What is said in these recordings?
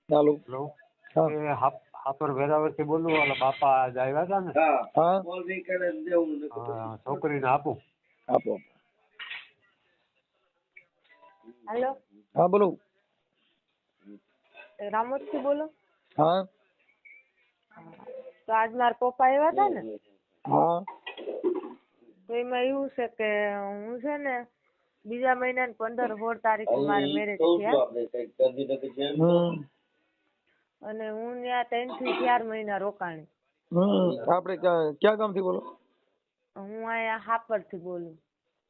ચાલો. હેલો. હા એ હાપર વેરાવળથી બોલું. ઓલા બાપા આજ આવ્યા હતા ને. હા છોકરીને આપું. આપો. હેલો, હા બોલો. રામોદથી બોલો. હા તો આજ મારા પપ્પા આવ્યા હતા ને, હા તો એમાં એવું છે કે હું છે ને બીજા મહિનાની 15-16 તારીખે મારે મેરેજ થયા અને હું ત્યાં 3 થી 4 મહિના રોકાણી. આપણે ક્યાં ગામથી બોલો? હું અહીંયા હાપરથી બોલું.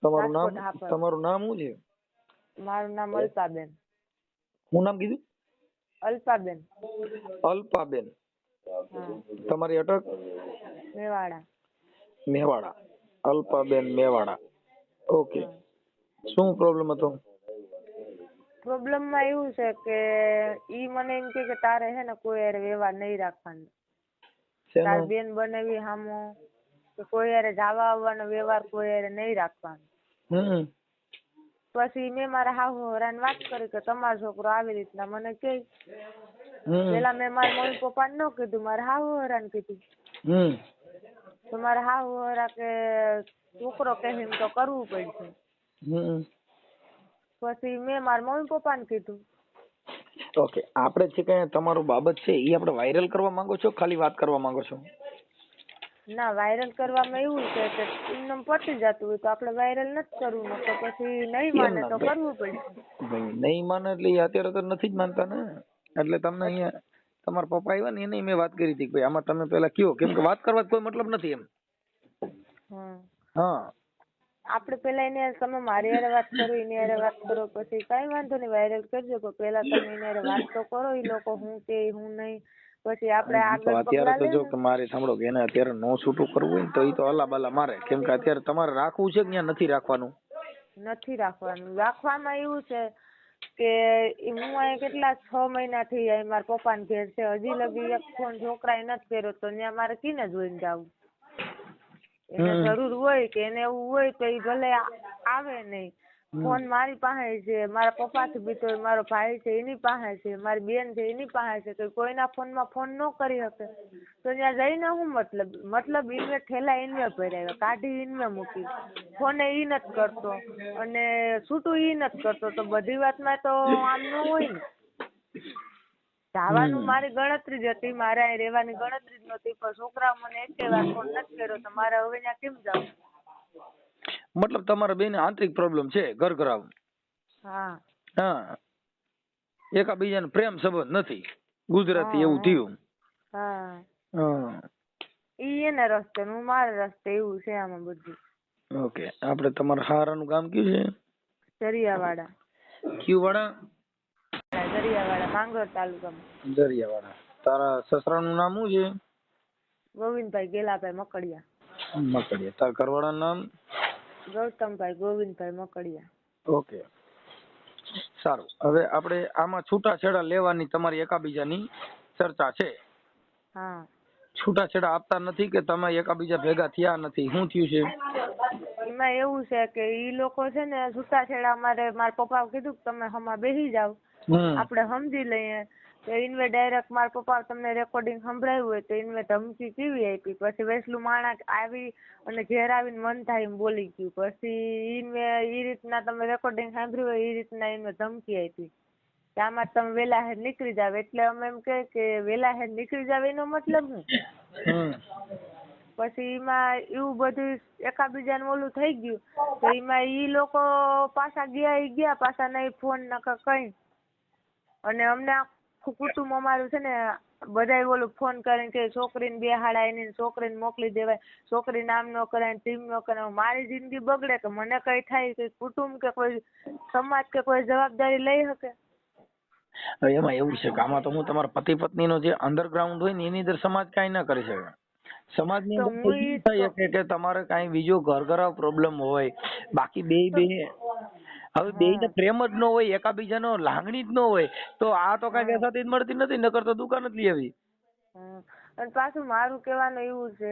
તમારું નામ? રાજકોટ હાપર. તમારું નામ શું છે? મારું નામ અલ્પાબેન. શું નામ કીધું? અલ્પાબેન. અલ્પાબેન. હા, તમારી અટક? મેવાડા. મેવાડા. અલ્પાબેન મેવાડા. ઓકે. હા. શું પ્રોબ્લેમ હતો? પ્રોબ્લેમમાં એવું છે કે ઈ મને એમ કે તારે હે ને કોઈ હારે વ્યવહાર નહીં રાખવાનો. તાર શેનો? બેન બનાવી હામો કે કોઈ હારે જવા આવવાનો વ્યવહાર કોઈ હારે નહીં રાખવાનો. પછી મેં મારા હાહુ હરાને વાત કરી કે તમારો છોકરો આવી રીતના મને કહે. પેલા મેં મારા મમ્મી પપ્પાને ન કીધું, મારા હાહુ હરાને કીધું. તો મારા હાહુ હરા કે છોકરો કહે એમ તો કરવું પડશે. પછી મેં મારા મમ્મી પપ્પાને કીધું. ઓકે, આપણે છે કે તમારું બાબત છે એ આપણે વાયરલ કરવા માંગો છો, ખાલી વાત કરવા માંગો છો? ના, વાયરલ કરવામાં એવું છે કે એમને પતી જતું હોય તો આપણે વાયરલ નથી કરવું, તો પછી નહીં માને તો કરવું પડશે. ભાઈ નહીં માને એટલે એ અત્યારે તો નથી જ માનતા ને. એટલે તમને અહીંયા તમારા પપ્પા આવ્યા ને એને મેં વાત કરી હતી કે ભાઈ આમાં તમે પેલા કયો, કેમ કે વાત કરવા કોઈ મતલબ નથી એમ. હા, આપણે પેલા એને તમે મારી હારે વાત કરો, એની હારે વાત કરો, પછી કઈ વાંધો નહીં વાયરલ કરજો, પણ પેલા તમે એની હારે વાત તો કરો. એ લોકો હું કે હું નહીં, પછી આપણે આગળ અત્યારે પગલા તો જો લઈએ. કે મારે સાંભળો કે એને અત્યારે નો છૂટું કરવું હોય ને તો એ તો અલા બલા મારે, કેમ કે અત્યારે તમારે રાખવું છે કે ત્યાં નથી રાખવાનું? નથી રાખવાનું. રાખવામાં એવું છે કે હું અહીંયા કેટલા 6 મહિનાથી અહીં મારા પપ્પાને ઘેર છે, હજી લગી એક ફોન છોકરાએ નથી કર્યો, તો ત્યાં મારે કીને જોઈને જાવું? એને જરૂર હોય કે એને એવું હોય તો એ ભલે આવે નહીં. ફોન મારી પાસે છે, મારા પપ્પાથી બીતો મારો ભાઈ છે એની પાસે છે, મારી બેન છે એની પાસે છે, તો કોઈના ફોનમાં ફોન ન કરી શકે તો ત્યાં જઈને શું મતલબ ઇન્વે ઠેલા ઇન્વે ભર્યા, કાઢી ઇન્વે મૂકી, ફોને ઈ નથી કરતો અને છૂટું ઈ નથી કરતો, તો બધી વાતમાં તો આમ ન હોય ને. જવાનું મારી ગણતરી જ હતી, મારે અહીં રહેવાની ગણતરી જ નહોતી, પણ છોકરા મને એકે વાર ફોન નથી કર્યો તો મારે હવે ત્યાં કેમ જવું? મતલબ તમારા બેને આંતરિક પ્રોબ્લેમ છે, ઘર ઘરાવ? હા હા, એકાબીજાનો પ્રેમ સંબંધ નથી, ગુજરાતી એવું થયું. હા, હા, ઈ એના રસ્તે હું મારા રસ્તે, એવું છે આમાં બધું. ઓકે, આપણે તમારા હારાનું ગામ કયું છે? દરિયાવાડા. કયું વાડા? દરિયાવાડા, માંગરોળ તાલુકામાં. દરિયાવાડા. તારા સસરાનું નામ શું છે? ગોવિંદભાઈ ગેલાભાઈ મકડિયા. મકડિયા. તારા ઘરવાળાનું નામ? ગૌતમભાઈ ગોવિંદભાઈ મકડિયા. ઓકે, સારું. હવે આપણે આમાં છૂટાછેડા લેવાની તમારી એકાબીજાની ચર્ચા છે? હા. છૂટાછેડા આપતા નથી કે તમે એકાબીજા ભેગા થયા નથી, શું થયું છે? એમાં એવું છે કે ઈ લોકો છે ને છૂટાછેડા મારા પપ્પા કીધું કે તમે હમા બેસી જાવ, આપણે સમજી લઈએ. તો ઇનવે ડાયરેક્ટ મારા પપ્પા તમને રેકોર્ડિંગ સંભળાવ્યું હોય તો ઇનવે ધમકી કેવી આપી, પછી વેસલું માણસ આવી અને ઘેર આવીને મન થાય એમ બોલી ગયું, પછી ઇનવે એ રીતના તમે રેકોર્ડિંગ સાંભળ્યું હોય એ રીતના ઇનવે ધમકી આપી કે આમાં તમે વેલા હેર નીકળી જાવ. એટલે અમે એમ કે વેલા હેર નીકળી જાવ એનો મતલબ શું? પછી એમાં એવું બધું એકાબીજાનું ઓલું થઈ ગયું, તો એમાં ઈ લોકો પાછા ગયા પાછા નહીં ફોન નકર કઈ. અને અમને આખું કુટુંબ અમારું છે ને બધાય ઓલું ફોન કરીને કે છોકરીને બેહાડાય નહીં, છોકરીને મોકલી દેવાય, છોકરી નામ ન કરાય, ટીમ ન કરાય. મારી જિંદગી બગડે કે મને કઈ થાય કે કુટુંબ કે કોઈ સમાજ કે કોઈ જવાબદારી લઈ શકે? એમાં એવું છે કે આમાં તો હું તમારા પતિ પત્ની નો જે અંડરગ્રાઉન્ડ હોય ને એની અંદર સમાજ કઈ ના કરી શકે. સમાજ ની અંદર થઈ શકે કે તમારે કઈ બીજો ઘર પ્રોબ્લેમ હોય, બાકી બે હવે બે ને પ્રેમ જ ન હોય, એકાબીજાનો લાગણી જ ન હોય, તો આ તો કઈ બેસાતી જ મળતી નથી, નકર તો દુકાન જ લઈ આવી. અને પાછું મારું કહેવાનું એવું છે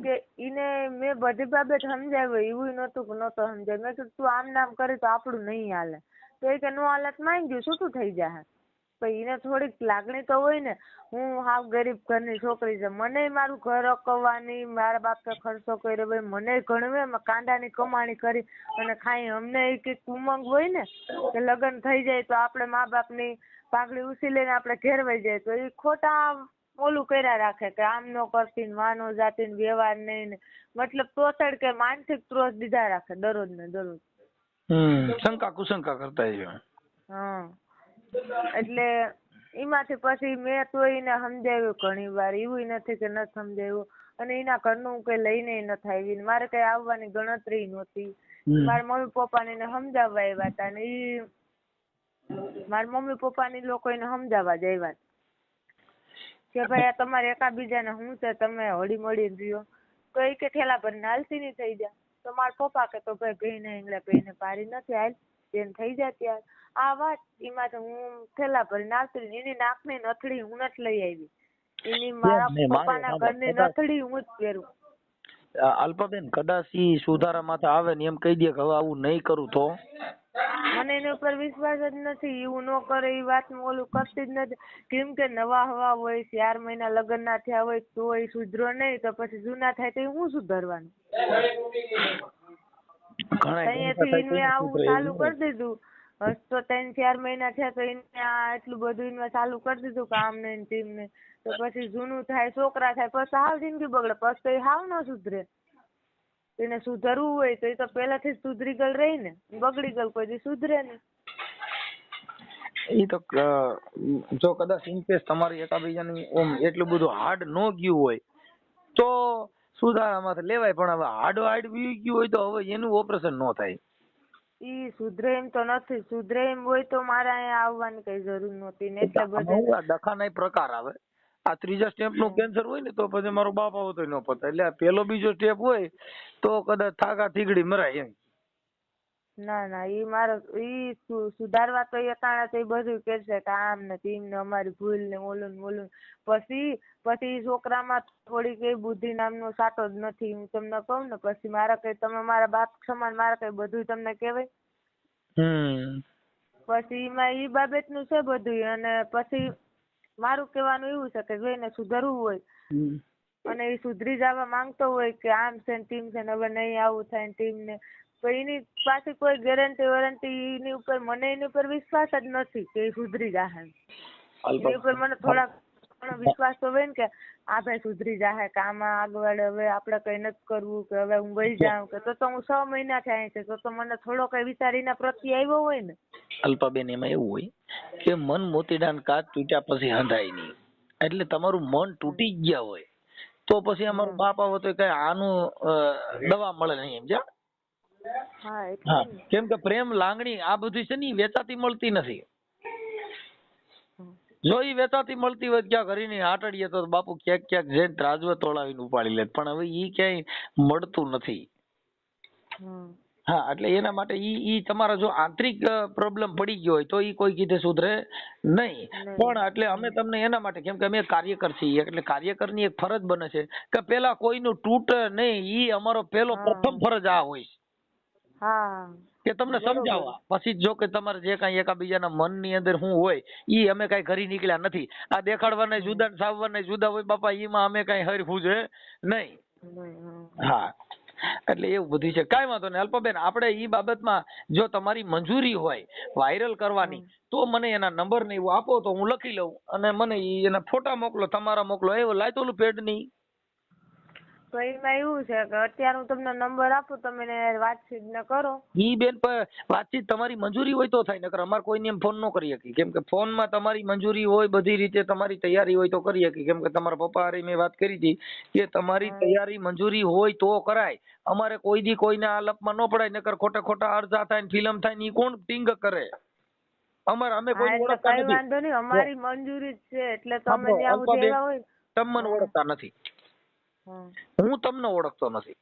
કે ઈને મેં બધી બાબત સમજાવ્યું, એવું નહોતું કે નહોતો સમજાય. મેં કીધું તું આમ નામ કરી તો આપણું નહીં હાલે, તો એ કે નો હાલત માંગ્યું છૂટું થઈ જાય. પણ એને થોડીક લાગણી તો હોય ને. હું હાવ ગરીબ ઘરની છોકરી છે, મને મારું ઘર અકવવાની, મારા બાપે ખર્ચો કર્યો ભાઈ, મને ગણવે કાંડાની કમાણી કરી અને ખાઈ. અમને એ કંઈક ઉમંગ હોય ને કે લગ્ન થઈ જાય તો આપણે મા બાપની પાઘડી ઉછીલીને આપણે ઘેર વહી જાય, તો એ ખોટા ઓલું કર્યા રાખે કે આમ નો કરતી ને વાનો જાતી ને વ્યવહાર નહીં ને, મતલબ તોતડ કે માનસિક ત્રોસ દીધા રાખે દરરોજ ને દરરોજ. શંકા કુશંકા કરતા છે. હા, એટલે એમાંથી પછી મેં તો એને સમજાવ્યું ઘણી વાર, એવું નથી કે નથી સમજાવ્યું, અને એના ઘરનું હું કઈ લઈને નથી આવી, મારે કઈ આવવાની ગણતરી નહોતી. મારા મમ્મી પપ્પાને એને સમજાવવા આવ્યા હતા ને ઈ મારા મમ્મી પપ્પાની લોકો એને સમજાવવા જ આવ્યા કે ભાઈ આ તમારે એકાબીજાને શું છે, તમે હળી મળી રહ્યો, તો એ કે ઠેલા ભરીને હાલતી નહીં થઈ જાય. તો મારા પપ્પા કે તો ભાઈ ગઈને એટલે કઈને પારી નથી હાલ તેને થઈ જાય ત્યારે આ વાત. એમાં તો હું ઠેલા ભરીને આવતી રહી, એની નાકની નથડી હું નથી લઈ આવી, એની મારા પપ્પાના ઘરની નથડી હું જ પહેરું. અલ્પાબેન કદાચ ઈ સુધારા માથે આવે ને એમ કહી દે કે હવે આવું નહીં કરું તો મને એની ઉપર વિશ્વાસ જ નથી. એવું ન કરે એ વાત ઓલું કરતી જ નથી, કેમ કે નવા હવા હોય, 4 મહિના લગ્ન ના થયા હોય તો એ સુધરો નહીં, તો પછી જૂના થાય તો હું સુધરવાનું. અહીંયાથી મેં આવું ચાલુ કરી દીધું, તો 3-4 મહિના થયા તો એને એટલું બધું એને ચાલુ કરી દીધું કે આમ ને તેમ ને, તો પછી જૂનું થાય, છોકરા થાય, પછી હાવ જિંદગી બગડે, પછી તો એ હાવ ન સુધરે. એને સુધરવું હોય તો એ તો પહેલાથી જ સુધરી ગયેલ રહી ને, બગડી ગયેલ કોઈ દી સુધરે નહીં. એ તો જો કદાચ ઇન કેસ તમારી એકાબીજાની ઓમ એટલું બધું હાર્ડ ન ગયું હોય તો સુધારામાંથી લેવાય, પણ હવે હાર્ડ વી ગયું હોય તો હવે એનું ઓપરેશન ન થાય. ઈ સુધરે એમ તો નથી, સુધરે એમ હોય તો મારે અહીંયા આવવાની કઈ જરૂર નહોતી ને. એટલે બધે દખાના પ્રકાર આવે. આ ત્રીજા સ્ટેપ નું કેન્સર હોય ને તો પછી મારો બાપ આવો તો ન પતા, એટલે આ પેલો બીજો સ્ટેપ હોય તો કદાચ થાકા થીગડી મરાય એમ. ના ના, ઈ મારો ઈ સુધારવા તો એ કારણે તો એ બધું કહેશે કે આમ ને તેમ ને અમારી ભૂલ ને ઓલું ને ઓલું. પછી છોકરામાં થોડી કઈ બુદ્ધિ નામનો સાટો જ નથી. હું તમને કહું ને, પછી મારા કઈ તમે મારા બાપ સમાન, મારા કઈ બધું તમને કહેવાય. પછી એમાં ઈ બાબતનું છે બધું. અને પછી મારું કહેવાનું એવું છે કે જો એને સુધરવું હોય અને એ સુધરી જવા માંગતો હોય કે આમ છે ને તેમ છે ને હવે નહીં આવું થાય ને તેમ ને, તો એની પાસે કોઈ ગેરંટી વોરંટી એની ઉપર, મને એની ઉપર વિશ્વાસ જ નથી કે એ સુધરી જાહે. એની ઉપર મને થોડાક વિશ્વાસ તો હોય ને કે આ ભાઈ સુધરી જાહે, કે આમાં આગળ હવે આપણે કઈ નથી કરવું, કે હવે હું વહી જાઉં, કે તો હું 6 મહિના થયા છે, તો મને થોડો કઈ વિચાર એના પ્રત્યે આવ્યો હોય ને. અલ્પાબેન એમાં એવું હોય કે મન મોતીડાન કાચ તૂટ્યા પછી હંધાય નહીં, એટલે તમારું મન તૂટી ગયા હોય તો પછી અમારું બાપ આવો તો કઈ આનું દવા મળે નહીં, સમજ્યા? હા, કેમ કે પ્રેમ લાગણી આ બધી છે ને વેચાતી મળતી નથી. જો ઈ વેચાતી મળતી હોય ક્યાં ઘરની આટડીએ તો બાપુ ક્યાંક ક્યાંક જઈને ત્રાજવે તોડાવીને ઉપાડી લે, પણ હવે ઈ ક્યાંય મળતું નથી. હા, એટલે એના માટે ઈ તમારા જો આંતરિક પ્રોબ્લેમ પડી ગયો હોય તો ઈ કોઈ કીધે સુધરે નહીં. પણ એટલે અમે તમને એના માટે, કેમ કે અમે કાર્યકર છીએ, એટલે કાર્યકરની એક ફરજ બને છે કે પેલા કોઈનું તૂટે નહીં, ઈ અમારો પેલો પ્રથમ ફરજ આ હોય કે તમને સમજાવવા. પછી જો કે તમારે જે કઈ એકાબીજાના મનની અંદર શું હોય ઈ અમે કઈ ઘરી નીકળ્યા નથી. આ દેખાડવાના જુદા ને સાવવાના જુદા હોય બાપા, ઈમાં અમે કઈ હરખું છે નહીં. હા, એટલે એવું બધું છે. કાંઈ વાંધો નહીં અલ્પાબેન, આપણે ઈ બાબતમાં જો તમારી મંજૂરી હોય વાયરલ કરવાની તો મને એના નંબર ને એવું આપો તો હું લખી લઉં, અને મને એના ફોટા મોકલો, તમારા મોકલો, એવું લાય ઓલું પેડ ની. તો એમાં એવું છે કે અત્યારે હું તમને નંબર આપું, તમે વાતચીત ન કરો. ઈ બેન વાતચીત તમારી મંજૂરી હોય તો થાય, નકર અમારે કોઈને એમ ફોન ન કરી શકીએ, કેમ કે ફોન માં તમારી મંજૂરી હોય, બધી રીતે તમારી તૈયારી હોય તો કરી શકીએ. કેમ કે તમારા પપ્પા હારે મેં વાત કરી હતી કે તમારી તૈયારી મંજૂરી હોય તો કરાય. અમારે કોઈ દી કોઈને આ લપમાં ન પડાય, નકર ખોટા ખોટા અરજા થાય ને ફિલ્મ થાય ને ઈ કોણ ટીંગ કરે? અમે કોઈ ઓળખતા નથી. વાંધો નહીં, અમારી મંજૂરી છે એટલે તમે ત્યાં દેવા હોય. તમે મને ઓળખતા નથી, હું તમને ઓળખતો નથી.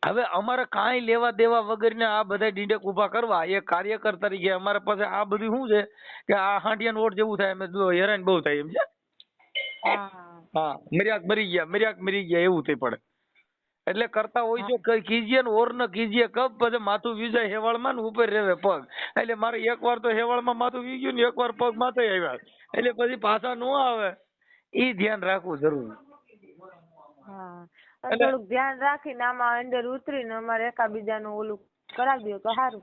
હવે અમારે કાંઈ લેવા દેવા વગર ને આ બધા ડીંડક ઉભા કરવા એ કાર્યકર તરીકે અમારે પાસે આ બધું શું છે કે આ હાંડિયાનો ઓટ જેવું થાય, અમે હેરાન બહુ થાય એમ છે. હા, મર્યાક મરી ગયા એવું થઈ પડે. એટલે કરતા હોય છો કઈ કીજીએ ને ઓર ન કીજીએ કબ પછી માથું વીજાય હેવાળમાં ને ઉપર રેવે પગ. એટલે મારે એકવાર તો હેવાળમાં માથું વીગ્યું ને એકવાર પગ માથે આવ્યા એટલે પછી પાછા નો આવે ઈ ધ્યાન રાખવું જરૂરી. હા અને થોડુંક ધ્યાન રાખીને આમાં અંદર ઉતરીને અમારે એકાબીજાનું ઓલું કરાવી દો તો સારું.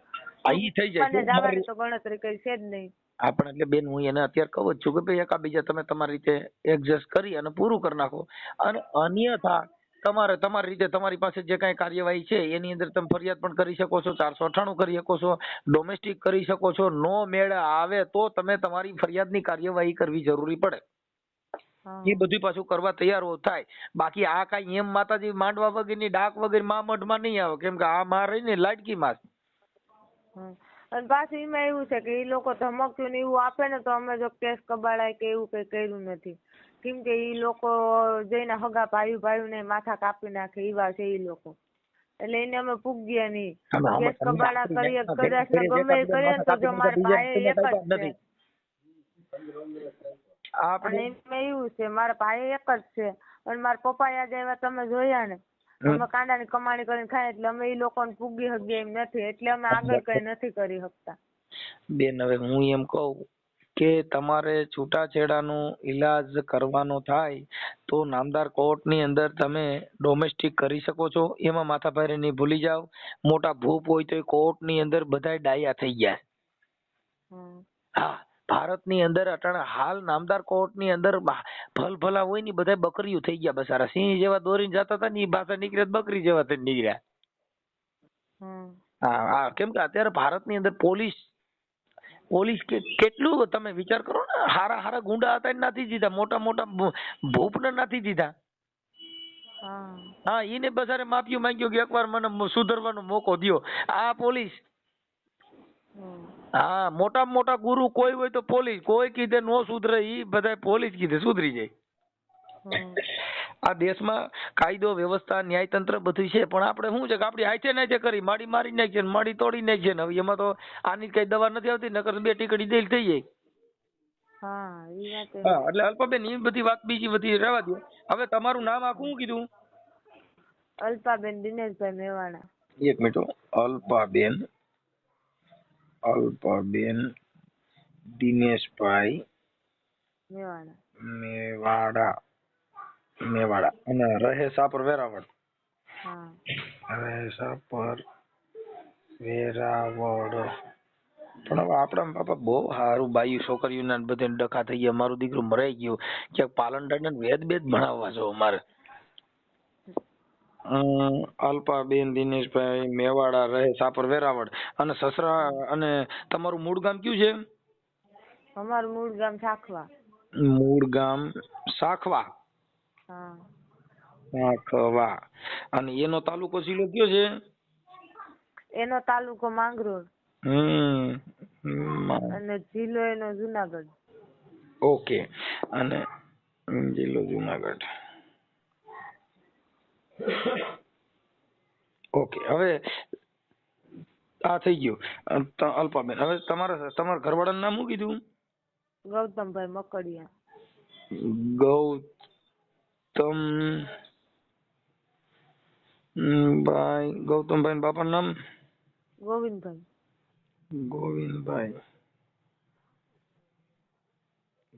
ઈ થઈ જાય અને જવાની તો ગણતરી કઈ છે જ નહીં. આપણે એટલે બેન હું એને અત્યારે કહું જ છું કે ભાઈ એકાબીજા તમે તમારી રીતે એડજસ્ટ કરી અને પૂરું કરી નાખો. અને અન્યથા તમારે તમારી રીતે તમારી પાસે જે કાંઈ કાર્યવાહી છે એની અંદર તમે ફરિયાદ પણ કરી શકો છો, 498 કરી શકો છો, ડોમેસ્ટિક કરી શકો છો. નો મેળ આવે તો તમે તમારી ફરિયાદની કાર્યવાહી કરવી જરૂરી પડે. એ બધું પાછું કરવા તૈયાર થાય. બાકી આ કાંઈ એમ માતાજી માંડવા વગરની ડાક વગર મા મઢમાં નહીં આવે, કેમ કે આ માં રહી ને લાડકી માં. અને પાછું એમાં એવું છે કે એ લોકો ધમકતું ને એવું આપે ને તો અમે જો કેસ કબાડાય કે એવું કઈ કર્યું નથી. કેમ કે એ લોકો જઈને હગા ભાઈ ને માથા કાપી નાખે એવા છે એ લોકો. એટલે એને અમે પૂગ્યા નહીં. કેસ કબાડા કરીએ કદાચ ને ગમે એ કરીએ તો જો મારા ભાઈ એક જ છે. અને એમાં એવું છે મારા ભાઈ એક જ છે અને મારા પપ્પા યાદ આવ્યા તમે જોયા ને અમે કાંડાની કમાણી કરીને ખાય એટલે અમે એ લોકોને પૂગી શકીએ એમ નથી. એટલે અમે આગળ કઈ નથી કરી શકતા. બેન હવે હું એમ કહું કે તમારે છૂટાછેડાનો ઈલાજ કરવાનો થાય તો નામદાર કોર્ટની અંદર તમે ડોમેસ્ટિક કરી શકો છો. એમાં માથાભારે નહીં ભૂલી જાવ. મોટા ભૂપ હોય તો કોર્ટની અંદર બધાય ડાયા થઈ ગયા. હા, ભારતની અંદર અટાણે હાલ નામદાર કોર્ટની અંદર ભલભલા હોય ને બધા બકરીઓ થઈ ગયા. બસારા સિંહ જેવા દોરીને જતા હતા ને એ ભાષા નીકળ્યા બકરી જેવા થઈને નીકળ્યા. હા હા, કેમ કે અત્યારે ભારતની અંદર પોલીસ કેટલું તમે વિચાર કરો ને, હારા હારા ગુંડા હતા નથી દીધા, મોટા મોટા ભૂપને નથી દીધા. હા, એને બસારે માફી માંગ્યો કે એકવાર મને સુધરવાનો મોકો દ્યો. આ પોલીસ. હા, મોટા મોટા ગુરુ કોઈ હોય તો પોલીસ, કોઈ કીધે નો સુધરે ઈ બધા પોલીસ કીધે સુધરી જાય. આ દેશમાં કાયદો વ્યવસ્થા ન્યાયતંત્ર બધું છે, પણ આપણે શું છે કે આપડી હાથે નાચે કરી માડી મારી નાખીએ, માડી તોડી નાખીએ ને. હવે એમાં તો આની કઈ દવા નથી આવતી, નકર 2 ટીકડી દેલ થઈ જાય. હા, એટલે અલ્પાબેન એ બધી વાત બીજી બધી રહેવા દો. હવે તમારું નામ આખું શું કીધું? અલ્પાબેન દિનેશભાઈ મેવાડા. એક મિનિટ. અલ્પાબેન દિનેશભાઈ મેવાડા. અને રહે સાપર વેરાવળ. રહે સાપર વેરાવળ. પણ હવે આપણા બાપા બહુ સારું બાયું છોકરીઓના બધે ડખા થઈ ગયા. મારું દીકરું મરાઈ ગયું. ક્યાંક પાલનડાર ને વેદ ભણાવવા છો અમારે. અલ્પાબેન દિનેશભાઈ મેવાડા, રહે સાપર વેરાવળ. અને સસરા અને તમારું મૂળ ગામ કયું છે? અમારું મૂળ ગામ સાખવા. મૂળ ગામ સાખવા. સાખવા. અને એનો તાલુકો જિલ્લો કયો છે? એનો તાલુકો માંગરોળ. અને જિલ્લો એનો જુનાગઢ. ઓકે. અને જિલ્લો જુનાગઢ. ઓકે. હવે આ થઈ ગયું અલ્પાબેન. હવે તમારા ઘરવાળાનું નામ શું કીધું? ગૌતમભાઈ મકડિયા. ગૌતમભાઈ બાપાનું નામ? ગોવિંદભાઈ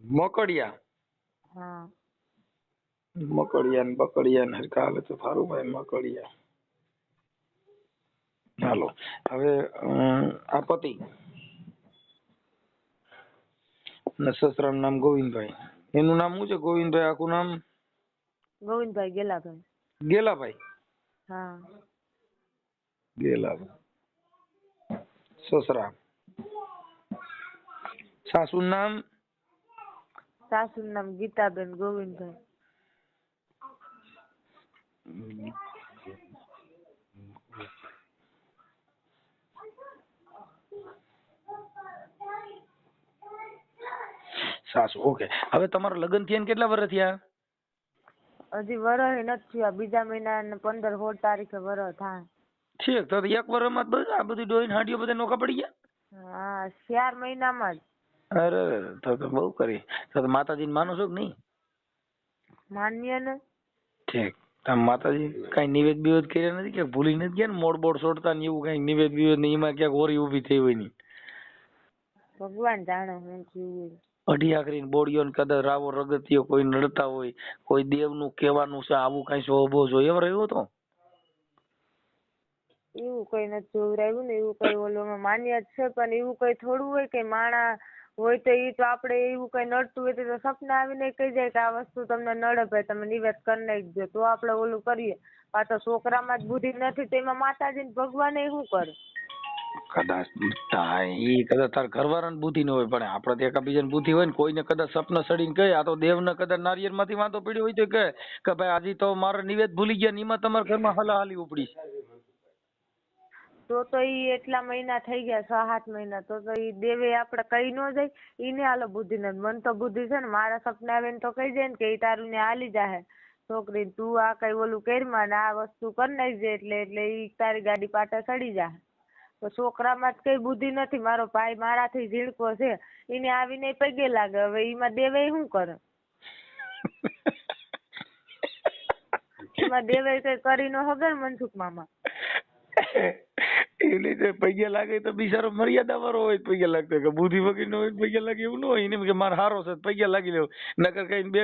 મકડિયા. મકડિયા ને બકડિયા ને હરખા હાલે તો સારું ભાઈ. મકડિયા. હાલો. હવે આ પતિ ને સસરાનું નામ ગોવિંદભાઈ. એનું નામ શું છે? ગોવિંદભાઈ આખું નામ? ગોવિંદભાઈ ગેલાભાઈ. ગેલાભાઈ. ગેલાભાઈ. સસરા. સાસુનું નામ? સાસુનું નામ ગીતાબેન ગોવિંદભાઈ. સાસુ. ઓકે. હવે તમારા લગ્ન થયા કેટલા વર્ષ થયા? હજી વરહ નથી થયા. બીજા મહિના 15-16 તારીખે વરહ થાય. ઠીક. તો 1 વર્ષમાં જ આ બધું ડોહીને હાંડીઓ બધા નોખા પડી ગયા? હા, 4 મહિનામાં જ. અરે તો બહુ કરી. તો માતાજીને માનો છો કે નહીં? માન્ય ને. ઠીક. તાર માતાજી કઈ નિવેદ બિવેદ કર્યા નથી કે ભૂલી નથી ગયા ને મોડ બોડ છોડતા ને એવું કઈ નિવેદ બિવેદ ને એમાં ક્યાંક હોરી ઊભી થઈ હોય ની ભગવાન જાણે હું થયું. અઢી આખરી બોડીઓ ને કદાચ રાવો રગતિયો કોઈ નડતા હોય કોઈ દેવ નું કહેવાનું છે આવું કઈ સ્વભાવ જોઈએ એમ રહ્યો હતો એવું કઈ નથી જોવરાયું ને એવું કઈ ઓલોમાં માન્ય જ છે પણ એવું કઈ થોડું હોય કે માણા હોય તો એ તો આપણે એવું કઈ નડતું હોય તો સપના આવીને કહી જાય કે આ વસ્તુ તમને નડે ભાઈ તમે નિવેદ કરી નાખજો તો આપણે ઓલું કરીએ. આ તો છોકરામાં જ બુદ્ધિ નથી તેમાં માતાજી ને ભગવાન શું કરે. કદાચ ઈ કદાચ તાર ઘરવાળાને બુદ્ધિ ન હોય પણ આપણે તો એકાબીજાને બુદ્ધિ હોય ને કોઈને કદાચ સપના સડીને કહે આ તો દેવને કદાચ નારિયેળ માંથી વાંધો પડ્યો હોય તો કહે કે ભાઈ આજે તો મારો નિવેદ ભૂલી ગયા ને એમાં તમારા ઘરમાં હલાહાલી ઉપડી તો ઈ એટલા મહિના થઈ ગયા 6-7 મહિના તો ઈ દેવે આપણે કઈ ન જાય ઈને હાલો બુદ્ધિ નથી. મન તો બુદ્ધિ છે ને મારા સપના આવે ને તો કહી જાય ને કે ઈ તારું ને હાલી જાહે છોકરી તું આ કઈ ઓલું કરીમાં ને આ વસ્તુ કરી નાખજે એટલે ઈ તારી ગાડી પાટા ચડી જાહે. તો છોકરામાં જ કઈ બુદ્ધિ નથી. મારો ભાઈ મારાથી ઝીણકો છે એને આવીને પગે લાગે હવે એમાં દેવે શું કરે એમાં દેવે કઈ કરી ન હગે ને મનસુખ મામા એ રીતે પૈયા લાગે તો બિચારો મર્યાદા વાળો હોય પૈયા લાગતો કે બુદ્ધિ વગર નો હોય પૈયા લાગે એવું ન હોય એને કે મારે હારો છે પૈયા લાગી લેવું નકર કઈ બે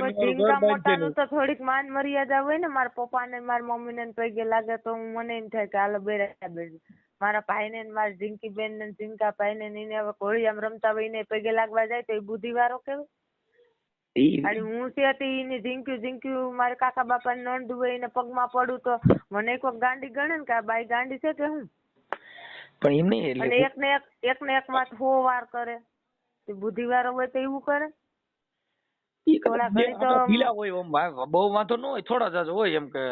મોટાનું તો થોડીક માન મર્યાદા હોય ને મારા પપ્પા ને મારા મમ્મી ને પગે લાગે તો મને એમ થાય કે હાલો બરાબર. મારા ભાઈ ને મારા ઝીંકી બેન ને ઝીંકા ભાઈ ને એને હવે ઘોડિયામાં રમતા હોય એને પગે લાગવા જાય તો એ બુદ્ધિ વાળો કેવાય. અને હું છે એને ઝીંક્યું મારા કાકા બાપા ને નણંદ હોય એને પગમાં પડું તો મને કોઈ ગાંડી ગણે ને કે આ બાઈ ગાંડી છે કે હું પણ એમ નહીં અને એક ને એક વાત 100 વાર કરે બુદ્ધિ વાળો હોય તો એવું કરે. બહુ વાંધો ન હોય થોડા જાજો હોય એમ કે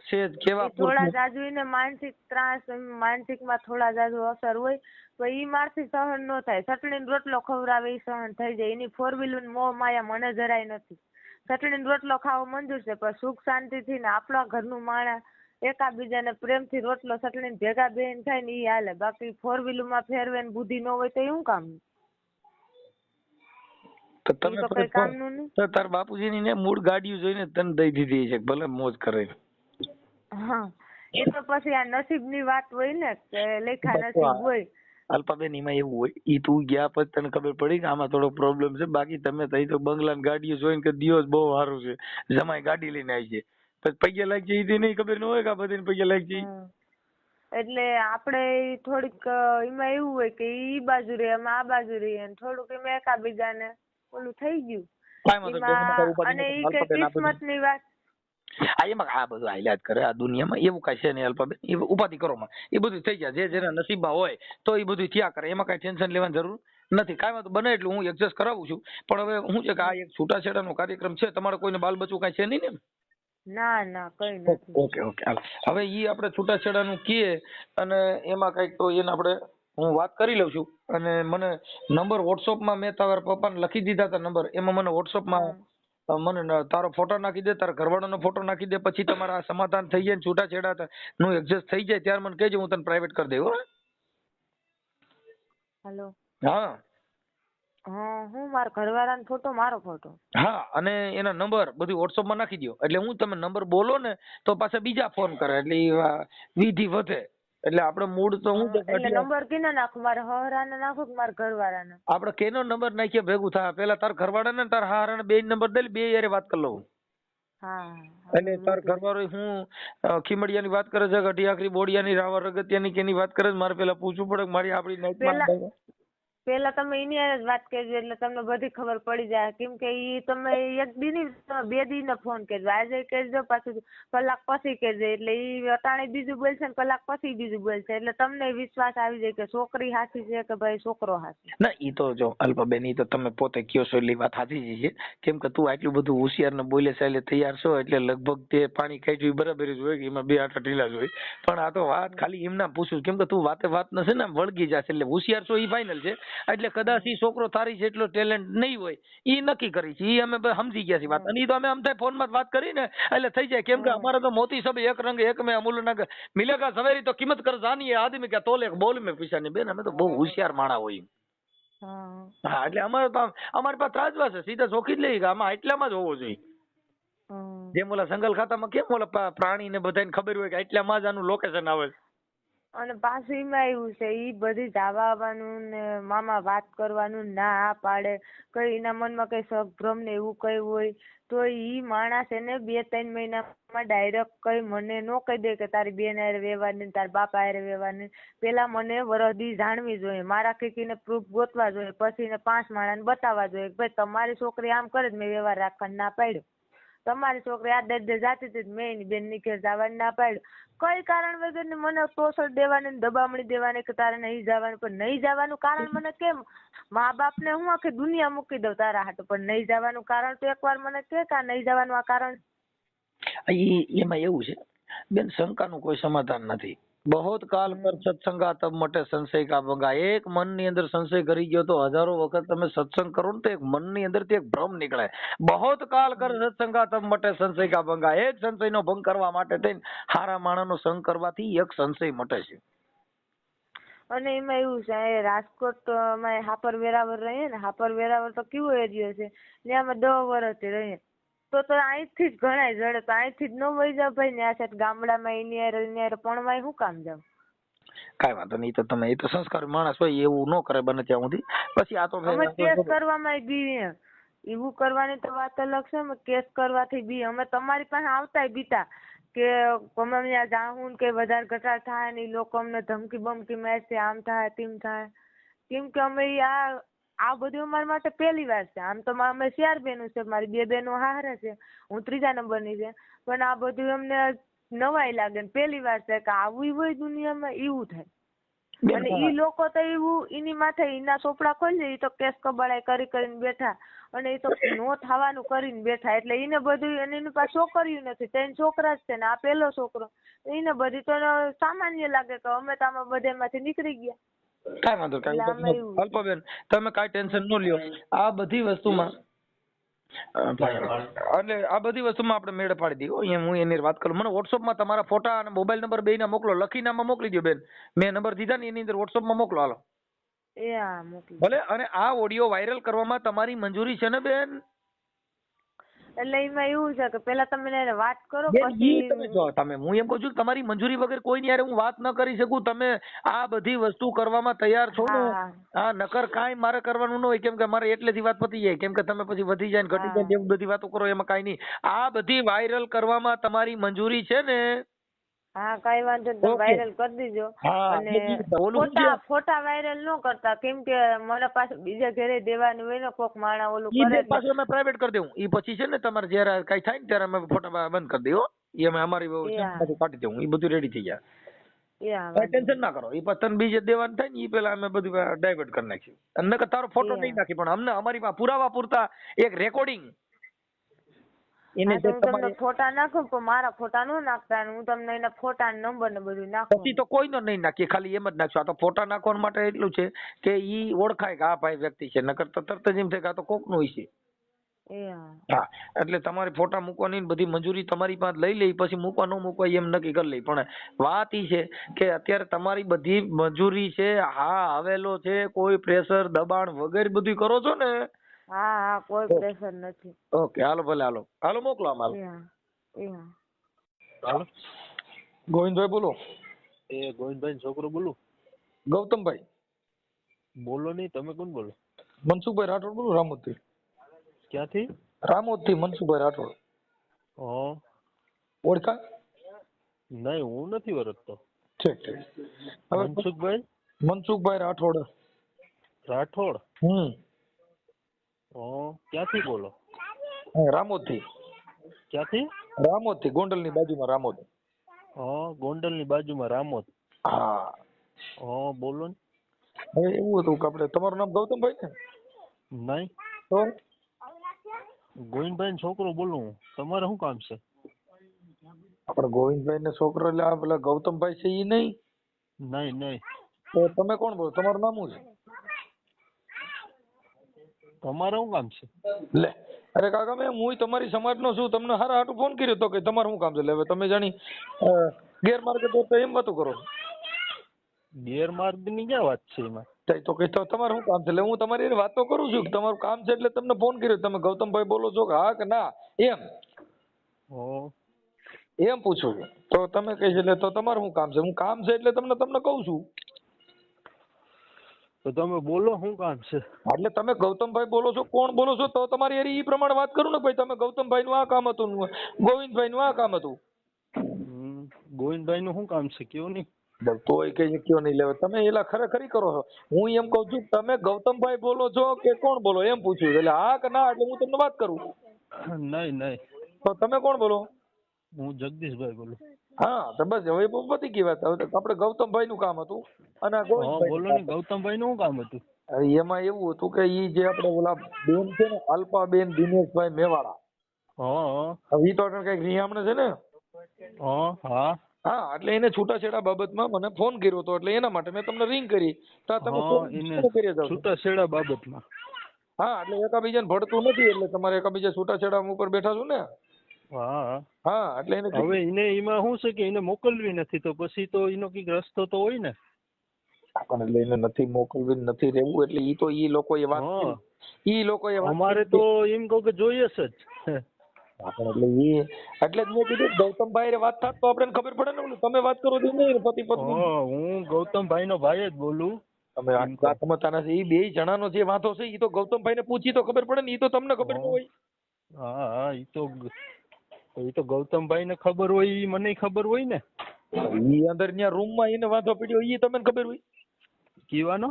સેજ કેવા થોડા જાજુ ને માનસિક ત્રાસ માનસિક માં થોડા જાજુ અસર હોય તો ઈ મારથી સહન ન થાય. ચટણી રોટલો ખવડાવે ઈ સહન થઈ જાય. એની 4-wheeler મોહ માયા મને જરાય નથી. ચટણી રોટલો ખાવો મંજૂર છે પણ સુખ શાંતિ થી ને આપણા ઘરનું માણસ એકાબીજાને પ્રેમથી રોટલો ચટણી ભેગા બેન થાય ને ઈ હાલે. બાકી 4-wheeler માં ફેરવે ને બુદ્ધિ ન હોય તો એવું કામ તો તમે કઈ કામનું નહીં. તો તાર બાપુજી ની મૂળ ગાડીઓ જોઈને તને દઈ દીધી છે ભલે મોજ કરે. હા એ તો પછી આ નસીબ ની વાત હોય ને કે લેખા નસીબ હોય. અલ્પાબેન એમાં એવું હોય ઈ તું ગયા પછી તને ખબર પડી કે આમાં થોડો પ્રોબ્લેમ છે બાકી તમે તઈ તો બંગલા ની ગાડીઓ જોઈને કે દિવસ બહુ સારું છે જમાઈ ગાડી લઈને આવી છે પછી પૈયા લાગી જાય એ નહીં ખબર ન હોય કે આ બધાને પૈયા લાગી જાય. એટલે આપણે થોડીક એમાં એવું હોય કે ઈ બાજુ રે અમે આ બાજુ રહીએ ને થોડુંક એમાં એકાબીજાને ઓલું થઈ ગયું અને ઈ કઈ કિસ્મત ની વાત. એમાં આ બધું હાલ્યા જ કરે આ દુનિયામાં એવું કઈ છે નહીં અલ્પાબેન એ ઉપાધિ કરો માં એ બધું થઈ જાય જે જેના નસીબમાં હોય તો એ બધું થયા કરે એમાં કઈ ટેન્શન લેવાની જરૂર નથી. કાંઈ વાંધો બને એટલું હું એડજસ્ટ કરાવું છું પણ હવે શું છે કે આ એક છૂટાછેડાનો કાર્યક્રમ છે તમારે કોઈને બાલ બચ્ચું કઈ છે નહીં ને? ના કઈ નથી. ઓકે હવે ઈ આપણે છૂટાછેડાનું કીએ અને એમાં કઈક તો એને આપણે હું વાત કરી લઉં છું અને મને નંબર વોટ્સઅપમાં મેં તારા પપ્પાને લખી દીધા હતા નંબર એમાં મને વોટ્સઅપમાં મને તારો ફોટો નાખી દે તારા ઘરવાળાનો ફોટો નાખી દે પછી તમારા સમાધાન થઈ જાય છૂટાછેડા નું એડજસ્ટ થઈ જાય ત્યારે મને કહેજો હું તને પ્રાઇવેટ કરી દઉં. હેલો હા હું મારા ઘરવાળાનો ફોટો મારો ફોટો હા અને એના નંબર બધું વોટ્સઅપમાં નાખી દો એટલે હું તમે નંબર બોલો ને તો પાછા બીજા ફોન કરે એટલે વિધિ વધે એટલે આપણે મૂડ તો હું એટલે નંબર કેનો નાખું મારા હહરાને નાખું કે મારા ઘરવાળાને? આપણે કેનો નંબર નાખીએ ભેગું થાય પેલા તાર ઘરવાળાને તાર હહરાને બે નંબર દે બે યારે વાત કરી લઉં. હા એટલે તાર ઘરવાળો હું ખીમડિયાની વાત કરે છે અઢી આખરી બોડિયાની રાવર રગતિયાની કેની વાત કરે છે મારે પેલા પૂછવું પડે મારી આપણી નાઈટમાં પેલા તમે એની હારે જ વાત કરજો એટલે તમને બધી ખબર પડી જાય કેમ કે ઈ તમે એક દી ની 2 દી ને ફોન કરજો આજે કરજો પાછું કલાક પછી કરજો એટલે ઈ અટાણે બીજું બોલશે ને કલાક પછી બીજું બોલશે એટલે તમને વિશ્વાસ આવી જાય કે છોકરી હાચી છે કે ભાઈ છોકરો હાચી. ના ઈ તો જો અલ્પાબેન ઈ તો તમે પોતે કયો છો એટલી વાત સાચી છે કેમ કે તું આટલું બધું હોશિયાર ને બોલે છે એટલે તૈયાર છો એટલે લગભગ તે પાણી કાઢ્યું બરાબર જ હોય કે એમાં બે આટા ઢીલા જ હોય પણ આ તો વાત ખાલી એમ ના પૂછું કેમ કે તું વાત નથી ને વળગી જશે એટલે હોશિયાર છો ઈ ફાઇનલ છે એટલે કદાચ ઈ છોકરો તારી જેટલો ટેલેન્ટ નહીં હોય ઈ નક્કી કરી છે ઈ અમે સમજી ગયા છીએ વાત અને ઈ તો અમે આમ થાય ફોન માં વાત કરી ને એટલે થઈ જાય કેમ કે અમારે તો મોતી સબ એક રંગ એક में अमूल नग मिलेगा सवेरी तो कीमत कर जानी है आदमी क्या तोले बोल में पीछा नहीं बेन અમે તો બહુ હોશિયાર માણા હોય. હા એટલે અમારે પાસે ત્રાજવા છે સીધા ચોખી જ લઈ ગયા આમાં એટલામાં જ હોવો જોઈએ. હમ. જેમ ઓલા જંગલ ખાતામાં કેમ ઓલા પ્રાણી ને બધાને ખબર હોય કે આટલામાં જ આનું લોકેશન આવે છે. અને પાછું એમાં એવું છે ઈ બધી જવા આવવાનું ને મામા વાત કરવાનું ના આ પાડે, કઈ એના મનમાં કઈ સભ્રમ ને એવું કઈ હોય તો ઈ માણસ એને 2-3 મહિનામાં ડાયરેક્ટ કઈ મને નો કહી દે કે તારી બેન હારે વ્યવહારની ને તારા બાપા હારે વ્યવહારની. પેલા મને વરદી જાણવી જોઈએ, મારા કીકીને પ્રૂફ ગોતવા જોઈએ, પછી એને 5 માણસને બતાવવા જોઈએ કે ભાઈ તમારી છોકરી આમ કરે જ મેં વ્યવહાર રાખવાનું ના પાડ્યો, તમારી છોકરી આ દર્દે જાતી હતી મેં એની બેન ની ઘેર જવાનું ના પાડ્યું. કઈ કારણ વગર ને મને ટોસર દેવાની દબામણી દેવાની કે તારે નહીં જવાનું, પણ નહીં જવાનું કારણ મને કેમ, મા બાપ ને હું આખી દુનિયા મૂકી દઉં તારા હાટુ, પણ નહીં જવાનું કારણ તો એકવાર મને કે નહીં જવાનું આ કારણ. એમાં એવું છે બેન, શંકાનું કોઈ સમાધાન નથી. बहुत काल कर सत्संगा तब मटे संशय का भंगा. एक मन ની અંદર સંશય કરી ગયો તો હજારો વખત તમે સત્સંગ કરો ને તો એક મન ની અંદર થી એક ભ્રમ નીકળે. बहुत काल कर सत्संगा तब मटे संशय का भंगा. એક સંશય નો ભંગ કરવા માટે થઈને હારા માણસનો સંગ કરવાથી એક સંશય મટે છે. અને એમાં એવું છે રાજકોટ માં હાપર વેરાવર રહીએ ને, હાપર વેરાવર તો કેવો એરિયો છે ત્યાં અમે 10 વર્ષથી રહીએ તો અહીંથી જ ઘણાય જડે, તો અહીંથી જ ન વહી જાવ ભાઈ, ત્યાં છે ગામડામાં એની હારે પણવાય શું કામ જાવ. કાઈ વાંધો નહીં, તો તમે એ તો સંસ્કાર માણસ હોય એવું ન કરે બને ત્યાં સુધી. પછી આ તો અમે કેસ કરવામાં બી એવું કરવાની તો વાત અલગ છે, અમે કેસ કરવાથી બી અમે તમારી પાસે આવતાય બીતા કે અમે ત્યાં જાઉં કે વધારે ઘટાડ થાય ને લોકો અમને ધમકી બમકી મારશે, આમ થાય તેમ થાય, કેમ કે અમે આ બધું અમારા માટે પહેલી વાર છે. આમ તો અમે 4 બહેનો છે, મારી 2 બહેનો હારે છે, હું 3જા નંબરની છે, પણ આ બધું અમને નવાઈ લાગે ને પહેલી વાર છે કે આવું હોય દુનિયામાં, એવું થાય. અને ઈ લોકો તો એવું એની માથે એના ચોપડા ખોલી તો કેસ કબાડાઈ કરીને બેઠા, અને એ તો નો થવાનું કરીને બેઠા, એટલે એને બધું એની પાસે છોકરીયું નથી, 3 છોકરા જ છે ને આ પહેલો છોકરો, એને બધી તો સામાન્ય લાગે કે અમે તો આમાં બધામાંથી નીકળી ગયા. કાઈ વાંધો કાઈ અલ્પબેન, તમે કાઈ ટેન્શન ન લ્યો. આ બધી વસ્તુમાં એટલે આ બધી વસ્તુમાં આપણે મેળ પાડી દઈએ. અહીંયા હું એની વાત કરું. મને વોટ્સઅપમાં તમારા ફોટા અને મોબાઈલ નંબર બેયના મોકલો, લખીને આમાં મોકલી દો બેન. મેં નંબર દીધા ને એની અંદર વોટ્સઅપમાં મોકલો. હાલો ભલે. અને આ ઓડિયો વાયરલ કરવામાં તમારી મંજૂરી છે ને બેન? એટલે એમાં એવું છે કે પેલા તમે એને વાત કરો, બેન પછી તમે જો તમે, હું એમ કહું છું કે તમારી મંજૂરી વગર કોઈની હારે હું વાત ન કરી શકું. તમે આ બધી વસ્તુ કરવામાં તૈયાર છો ને? હા, નકર કાંઈ મારે કરવાનું ન હોય, કેમ કે મારે એટલેથી વાત પતી જાય, કેમ કે તમે પછી વધી જાય ને ઘટી જાય એવી બધી વાતો કરો, એમાં કાંઈ નહીં. આ બધી વાયરલ કરવામાં તમારી મંજૂરી છે ને? હા, કઈ વાંધો નહીં, વાયરલ કરી દીજો. અને ફોટા વાયરલ ન કરતા, કેમ કે મને પાછું બીજા ઘરે દેવાનું હોય ને, કોક માણા ઓલું કરે પાછું અમે પ્રાઇવેટ કરી દેવું. ઈ પછી છે ને તમારે જયારે કઈ થાય ને ત્યારે અમે ફોટા બંધ કરી દઈએ. ઈ અમે અમારી કાઢી દેવું. ઈ બધું રેડી થઈ જાય, ટેન્શન ના કરો. ઈ પછી બીજે દેવાનું થાય ને ઈ પેલા અમે બધું ડાયવર્ટ કરી નાખ્યું. અને તારો ફોટો નહીં નાખી, પણ અમને અમારી પાસે પુરાવા પૂરતા એક રેકોર્ડિંગ. હું તમને ફોટા નાખું પણ મારા ફોટા નો નાખતા, હું તમને એના ફોટા નંબર ને બધું નાખું. પછી તો કોઈનો નહીં નાખીએ, ખાલી એમ જ નાખશું. આ તો ફોટા નાખવા માટે એટલું છે કે ઈ ઓળખાય કે આ ભાઈ વ્યક્તિ છે, નકર તો તરત જ એમ થાય કે આ તો કોક નું છે. હા, એટલે તમારે ફોટા મૂકવાની બધી મંજૂરી તમારી પાસે લઈ લઈ, પછી મૂકવા ન મૂકવા એમ નક્કી કરી લઈ. પણ વાત ઈ છે કે અત્યારે તમારી બધી મંજૂરી છે, હા આવેલો છે, કોઈ પ્રેશર દબાણ વગેરે બધું કરો છો ને? હા, કોઈ પ્રેશર નથી. ઓકે, હાલો ભલે, હાલો મોકલો અમારો. ગોવિંદભાઈ બોલો. ગોવિંદભાઈ છોકરો બોલું. ગૌતમભાઈ બોલો નહીં, તમે કોણ બોલો? મનસુખભાઈ રાઠોડ બોલું, રામોદથી. ક્યાંથી? રામોદથી મનસુખભાઈ રાઠોડ. ઓળખા? નહીં, હું નથી ઓળખતો. ઠીક. મનસુખભાઈ રાઠોડ. ક્યાંથી બોલો? રામોદથી. ક્યાંથી? રામોદથી, ગોંડલની બાજુમાં રામોદ. ગોંડલની બાજુમાં રામોદ. હા. બોલો ને. હવે એવું હતું કે આપણે, તમારું નામ ગૌતમભાઈ ને? નહીં. તો ગોવિંદભાઈ છોકરો બોલું. તમારે શું કામ છે? આપણે ગોવિંદભાઈ ને છોકરો એટલે આ પેલા ગૌતમભાઈ છે ઈ નહીં? નહીં. તો તમે કોણ બોલો? તમારું નામ શું છે? તમારે શું કામ છે? લે, અરે કાકા મેં હું તમારી સમાજનો છું, તમને હારા હાટું ફોન કર્યો તો કે તમારે શું કામ છે? હવે તમે જાણી ગેરમાર્ગે તો એમ વાતો કરો. ગેરમાર્ગ ની ક્યાં વાત છે એમાં? તો કે તમારે શું કામ છે? એટલે હું તમારી વાતો કરું છું કે તમારું કામ છે એટલે તમને ફોન કર્યો. તમે ગૌતમભાઈ બોલો છો કે હા કે ના એમ? હો એમ પૂછું છું. તો તમે કહે છે એટલે તો તમારું શું કામ છે? હું કામ છે એટલે તમને કહું છું. તો તમે બોલો શું કામ છે? એટલે તમે ગૌતમભાઈ બોલો છો, કોણ બોલો છો? તો તમારી હારે ઈ પ્રમાણે વાત કરું ને ભાઈ, તમે ગૌતમભાઈ નું આ કામ હતું, ગોવિંદભાઈ નું આ કામ હતું. ગોવિંદભાઈ નું શું કામ છે કયો નહીં? તોય કઈ કયો નહીં લેવા. તમે એલા ખરેખરી કરો છો. હું એમ કઉ છું તમે ગૌતમભાઈ બોલો છો કે કોણ બોલો એમ પૂછ્યું. એટલે હા કે ના એટલે હું તમને વાત કરું. નહીં નહીં, તો તમે કોણ બોલો? હું જગદીશભાઈ બોલું. હા તો બસ હવે પતી ગઈ વાત. હવે આપણે ગૌતમભાઈ નું કામ હતું અને આ હા ગોવિંદભાઈ બોલો ને, ગૌતમભાઈ નું શું કામ હતું? એમાં એવું હતું કે ઈ જે આપણે ઓલા બેન છે ને અલ્પાબેન દિનેશભાઈ મેવાડા, હા હવે ઈ તો કઈક રિહામણે છે ને. હા હા હા એટલે એને છૂટાછેડા બાબતમાં મને ફોન કર્યો હતો એટલે એના માટે મેં તમને રિંગ કરી. તો તમે હા ફોન એને કરી જાવ છો. છૂટાછેડા બાબતમાં. હા એટલે એકાબીજાને ભળતું નથી એટલે તમારે એકાબીજા છૂટાછેડા ઉપર બેઠા છો ને. હા હા એટલે એને હવે એને એમાં શું છે કે એને મોકલવી નથી, તો પછી તો એનો કઈક રસ્તો તો હોય ને. આપણને લઈને નથી મોકલવી, નથી રહેવું એટલે ઈ તો ઈ લોકોએ વાત હા કરી. ઈ લોકોએ વાત અમારે કરી. તો એમ કહું કે જોઈએ જ. આપણે એટલે ઈ એટલે જ મેં કીધું ગૌતમભાઈ હારે વાત થાત તો આપણને ખબર પડે ને. ઓલું તમે વાત કરો છો નહીં પતિ પત્ની. હા હું ગૌતમભાઈ નો ભાઈ જ બોલું. તમે આ વાત સમજતા નથી. ઈ બે જણાનો જે વાંધો છે ઈ તો ગૌતમભાઈ ને પૂછી તો ખબર પડે ને. ઈ તો તમને ખબર ન હોય. હા હા એ તો ગૌતમભાઈ ને ખબર હોય, ઈ મને ખબર હોય ને. ઈ અંદર ન્યા રૂમ માં એને વાંધો પડ્યો ઈ તમને ખબર હોય. કીવાનો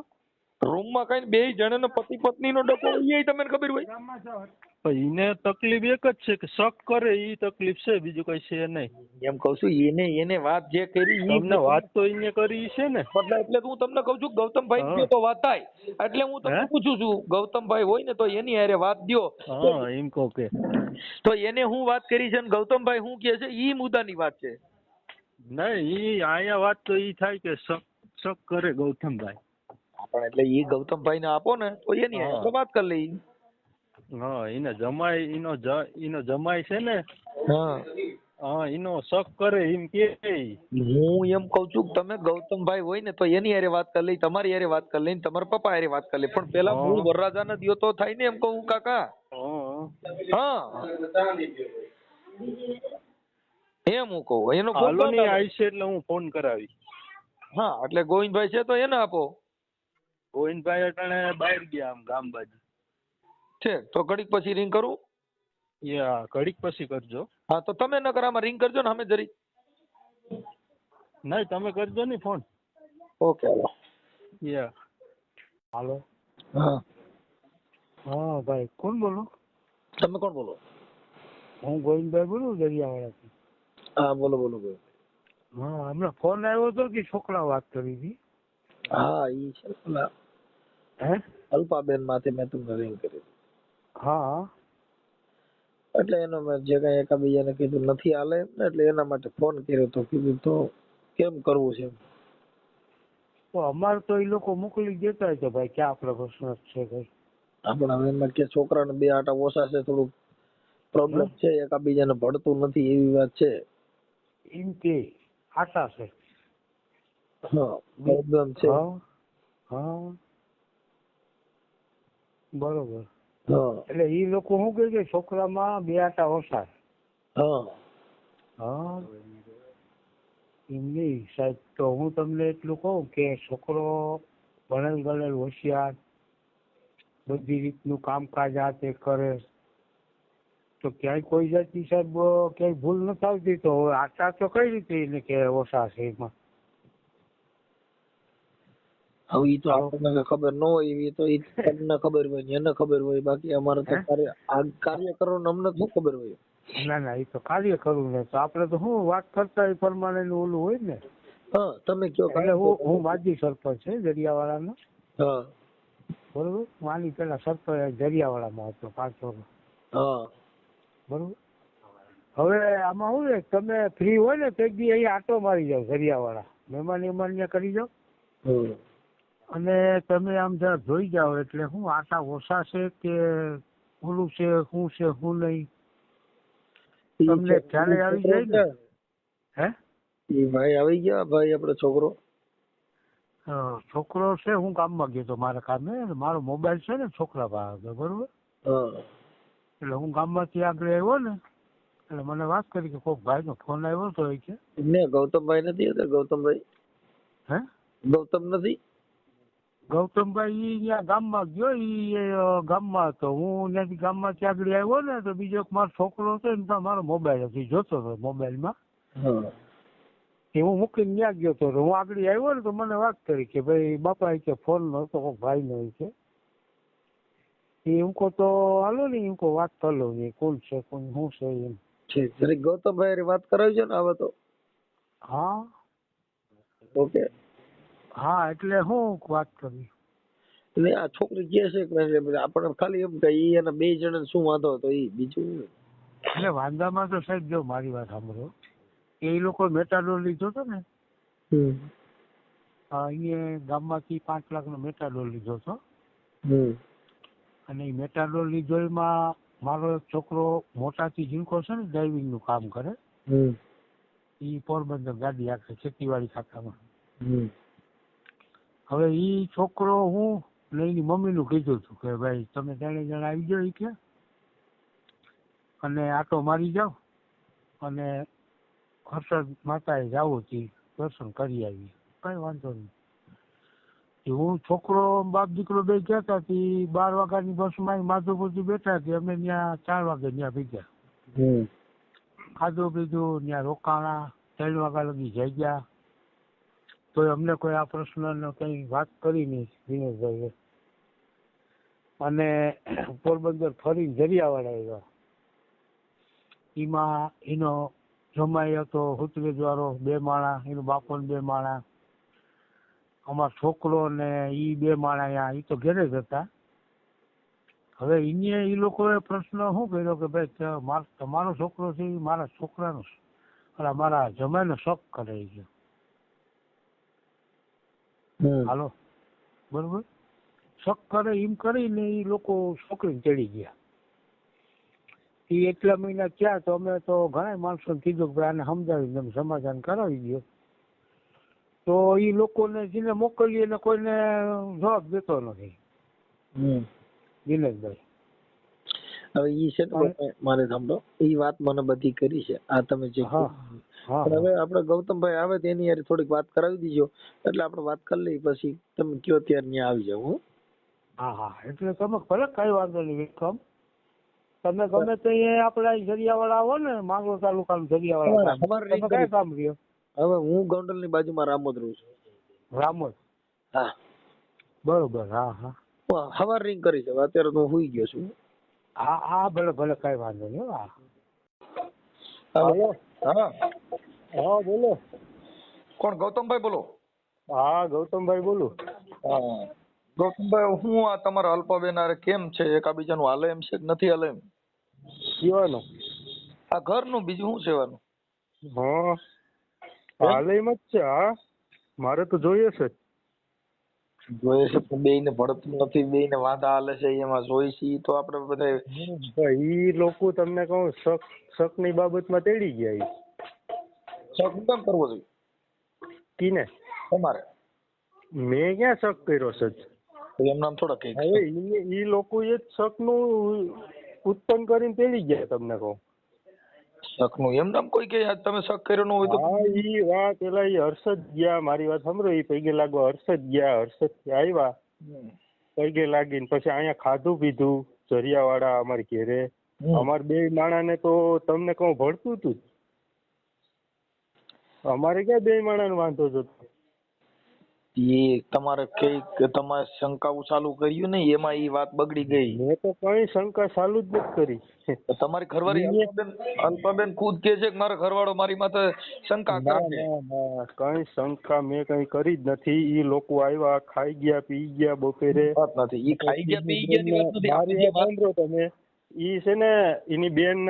રૂમ માં કઈ બે જણાનો પતિ પત્ની નો ડકો હોય ઈ તમને ખબર હોય. એને તકલીફ એક જ છે કે શક કરે, ઈ તકલીફ છે, બીજું કઈ છે નહીં. એમ કઉ છું એને વાત જે કરી ઈ તમને વાત તો એને કરી છે ને. એટલે હું તમને કઉ છું ગૌતમભાઈ ની તો વાત થાય એટલે હું તમને પૂછું છું. ગૌતમભાઈ હોય ને તો એની હારે વાત દ્યો. હા એમ કહું કે તો એને હું વાત કરી છે ને ગૌતમભાઈ હું કે છે ઈ મુદ્દાની વાત છે. નહીં, ઈ અહીંયા વાત તો ઈ થાય કે શક કરે ગૌતમભાઈ. પણ એટલે ઈ ગૌતમભાઈ ને આપો ને તો એની હારે આપણે વાત કરી લઈએ. હા એને જમાઈ એનો જમાઈ છે ને. હા હા એનો શક કરે એમ કે. હું એમ કઉ છું કે તમે ગૌતમભાઈ હોય ને તો એની હારે વાત કરી લઈ, તમારી હારે વાત કરી લઈ, તમારા પપ્પા હારે વાત કરી લઈ. પણ પેલા મૂળ વરરાજા ને દ્યો તો થાય ને એમ કહું કાકા. હા એમ હું કહું. એનો ફોન હાલો ની આવી છે એટલે હું ફોન કરાવી. હા એટલે ગોવિંદભાઈ છે તો એને આપો. ગોવિંદભાઈ અટાણે બહાર ગયા આમ ગામ બાજુ છે તો ઘડીક પછી રિંગ કરું. યા ઘડીક પછી કરજો. હા તો તમે ન કરામાં રિંગ કરજો ને અમે જરી. નહીં તમે કરજો ને ફોન. ઓકે હાલો. યા હાલો. હા હા ભાઈ કોણ બોલો? તમે કોણ બોલો? હું ગોવિંદભાઈ બોલું દરિયાવાળાથી. હા બોલો બોલો બોલો. હા હમણાં ફોન આવ્યો હતો કે છોકરા વાત કરી હતી. હા ઈ છે પેલા અલ્પાબેન માંથી મેં તમને રિંગ કરી. હા એટલે એનો મેં જે કઈ એકાબીજાને કીધું નથી હાલે એટલે એના માટે ફોન કર્યો તો કીધું તો કેમ કરવું છે. તો અમારે તો એ લોકો મોકલી દેતા છે ભાઈ, ક્યાં આપણે પ્રશ્ન છે કઈ. આપણા હવે એમાં કે છોકરાને બે આટા ઓછા છે, થોડુંક પ્રોબ્લેમ છે, એકાબીજાને ભળતું નથી એવી વાત છે. એમ કે આશા છે. હા પ્રોબ્લેમ છે. હા બરોબર. હા એટલે ઈ લોકો શું કહે કે છોકરામાં બે આટા ઓછા. હા હા એમ નહીં સાહેબ, તો હું તમને એટલું કહું કે છોકરો ભણેલ ગણેલ હોશિયાર, બધી રીતનું કામકાજ આ તે કરે તો ક્યાંય કોઈ જાતની સાહેબ ક્યાંય ભૂલ નથી આવતી. તો આટા તો કઈ રીતે એને કે ઓછા છે એમાં? હવે ઈ તો આપણને ખબર ન હોય, એ તો તમને ખબર હોય ને એને ખબર હોય. બાકી અમારે તો કાર્ય કરવાનું અમને શું ખબર હોય. ના ના એ તો કાર્ય કરવું ને તો આપણે તો શું વાત કરતા એ પ્રમાણે ઓલું હોય ને. હા તમે કયો. એટલે હું માજી સરપંચ છે દરિયાવાળાનો. હા બરોબર. માની પેલા સરપંચ દરિયાવાળામાં હતો 5 વર્ષ. હા બરોબર. હવે આમાં શું છે તમે ફ્રી હોય ને તો એક દી અહીંયા આટો મારી જાવ દરિયાવાળા, મહેમાન ત્યાં કરી જાવ અને તમે આમ જરા જોઈ જાઓ એટલે શું આટા ઓછા છે કે ઓલું છે શું છે શું નહીં તમને ખ્યાલ આવી જાય ને. હે એ ભાઈ આવી ગયા ભાઈ આપણો છોકરો. છોકરો છે હું ગામમાં ગયો હતો મારા કામે, મારો મોબાઈલ છે ને છોકરા પાસે બરોબર. એટલે હું ગામમાંથી આગળ આવ્યો ને એટલે મને વાત કરી કે કોઈક ભાઈનો ફોન આવ્યો હતો એ કે ને ગૌતમભાઈ નથી હતા? ગૌતમભાઈ હે ગૌતમ નથી? ગૌતમભાઈ ઈ ત્યાં ગામમાં ગયો, ઈ ગામમાં હતો. હું ત્યાંથી ગામમાંથી આગળ આવ્યો ને તો બીજો એક મારો છોકરો હતો ને ત્યાં મારો મોબાઈલ હતો, ઈ જોતો હતો મોબાઈલમાં. હા. એ હું મૂકીને ત્યાં ગયો હતો. હું આગળ આવ્યો ને તો મને વાત કરી કે ભાઈ બાપા એ કે ફોન નતો કોઈક ભાઈનો એ કે એ ઉनको તો હાલો ને ઉनको વાત કરી લો ને કોણ છે કોણ શું છે એમ. ઠીક. જરીક ગૌતમભાઈ હારે વાત કરાવજો ને હવે તો. હા ઓકે. હા એટલે હું વાત કરી એટલે આ છોકરી કહે છે કે એટલે આપણે ખાલી એમ કે ઈ એના બે જણા શું વાંધો હતો ઈ બીજું શું? એટલે વાંધામાં તો સાહેબ જો મારી વાત સાંભળો, એ લોકો મેટાડોર લીધો હતો ને અહીંયા ગામમાંથી 5 લાખનો મેટાડોર લીધો હતો. અને એ મેટાડોર લીધો એમાં મારો એક છોકરો મોટાથી ઝીણકો છે ને ડ્રાઇવિંગ નું કામ કરે, એ પોરબંદર ગાડી રાખે ખેતીવાડી ખાતામાં. હવે ઈ છોકરો હું ને એની મમ્મીનું કીધું હતું કે ભાઈ તમે 3 જણા આવી જાઓ ઈ કે અને આટો મારી જાઓ અને હર્ષદ માતાએ જાવું હતી દર્શન કરી આવીએ, કઈ વાંધો નહીં. હું છોકરો બાપ દીકરો બે ગયા હતા 12 વાગ્યાની બસમાં માધવપુરથી બેઠા કે અમે ત્યાં 4 વાગે ત્યાં ભેગ્યા, ખાધું પીધું ત્યાં રોકાણા, 3 વાગ્યા લગી જઈ ગયા. તો અમને કોઈ આ પ્રશ્ન કઈ વાત કરી નહીં દિનેશભાઈએ. અને પોરબંદર ફરીને જરિયાવાડા આવ્યા, એમાં એનો જમાઈ હતો હુતરેજ વાળો 2 માણા, એનો બાપો 2 માણા, અમારો છોકરો ને ઈ 2 માણા અહીંયા ઈ તો ઘરે જ હતા. હવે એને એ લોકોએ પ્રશ્ન શું કર્યો કે ભાઈ તમારો છોકરો છે એ મારા છોકરાનો એટલે મારા જમાઈનો શક કરે છે. હાલો બરોબર, શક કરે એમ કરીને એ લોકો છોકરીને ચડી ગયા. એ એટલા મહિના થયા તો અમે તો ઘણા માણસોને કીધું કે આને સમજાવી તમે સમાધાન કરાવી દો. તો એ લોકોને જેને મોકલીએ ને કોઈને જવાબ દેતો નથી દિનેશભાઈ. હવે ઈ છે ને મારે સાંભળો, ઈ વાત મને બધી કરી છે આ તમે જે હવે આપણે ગૌતમભાઈ આવે તેની યાર થોડીક વાત કરાવી દીજો એટલે આપણે વાત કરી લઈએ પછી તમે કયો ત્યારે ત્યાં આવી જાવ. હા હા એટલે તમે ભલે કઈ વાંધો નહીં વિક્રમ, તમે ગમે તો આપડા જરિયાવાળા આવો ને માંગરોળ તાલુકાનું જરિયાવાળા કઈ કામ રહ્યો? હવે હું ગોંડલ ની બાજુમાં રામોદ રહું છું. રામોદ? હા બરોબર. હા હા હવાર રિંગ કરી છે, અત્યારે તો હું સુઈ ગયો છું. હા હા ભલે ભલે કઈ વાંધો નહીં. હા હાલો. હા હા બોલો. કોણ? ગૌતમભાઈ બોલો? હા ગૌતમભાઈ બોલું. હા ગૌતમભાઈ, હું આ તમારા અલ્પાબેન હારે કેમ છે? એકાબીજાનું હાલે એમ છે કે નથી હાલે એમ? જીવાનું આ ઘરનું બીજું શું સેવાનું? હા હાલે એમ જ છે. હા મારે તો જોઈએ છે. જોઈએ છે પણ બેયને ભળતું નથી, બેયને વાંધા હાલે છે એમાં જોઈ છે તો આપણે બધા ઈ લોકો તમને કહું શક ની બાબતમાં તેડી ગયા. શક કેમ કરવો જોઈએ? કીને? તમારે. મેં ક્યાં શક કર્યો છે? એમ નામ થોડા કઈ. હવે ઈ લોકો એ જ શક નું ઉત્પન્ન કરીને તેડી ગયા તમને કહું. શક નું એમ નામ કોઈ કે તમે શક કર્યો ન હોય તો? હા ઈ વાત પેલા ઈ હર્ષદ ગયા, મારી વાત સાંભળો, ઈ પૈગે લાગવા હર્ષદ ગયા, હર્ષદ આવ્યા પૈગે લાગીને પછી અહીંયા ખાધું પીધું જરિયાવાડા અમારી ઘેરે. અમારે 2 માણાને તો તમને કહું ભળતું હતું. અમારે ક્યાં 2 માણાને વાંધો હતો? એ તમારે કઈ તમારે શંકાઓ ચાલુ કર્યું ને એમાં ઈ વાત બગડી ગઈ. મેં તો કઈ શંકા ચાલુ જ નથી કરી. તમારી ઘરવાળી અલ્પાબેન ખુદ કે છે કે મારો ઘરવાળો મારી માથે શંકા કરે છે. ના કઈ શંકા મેં કઈ કરી જ નથી. ઈ લોકો આવ્યા, ખાઈ ગયા, પી ગયા બપોરે. વાત નથી, ઈ ખાઈ ગયા પી ગયા ની વાત નથી. મારી વાત સાંભળો તમે. ઈ છે ને એની બેન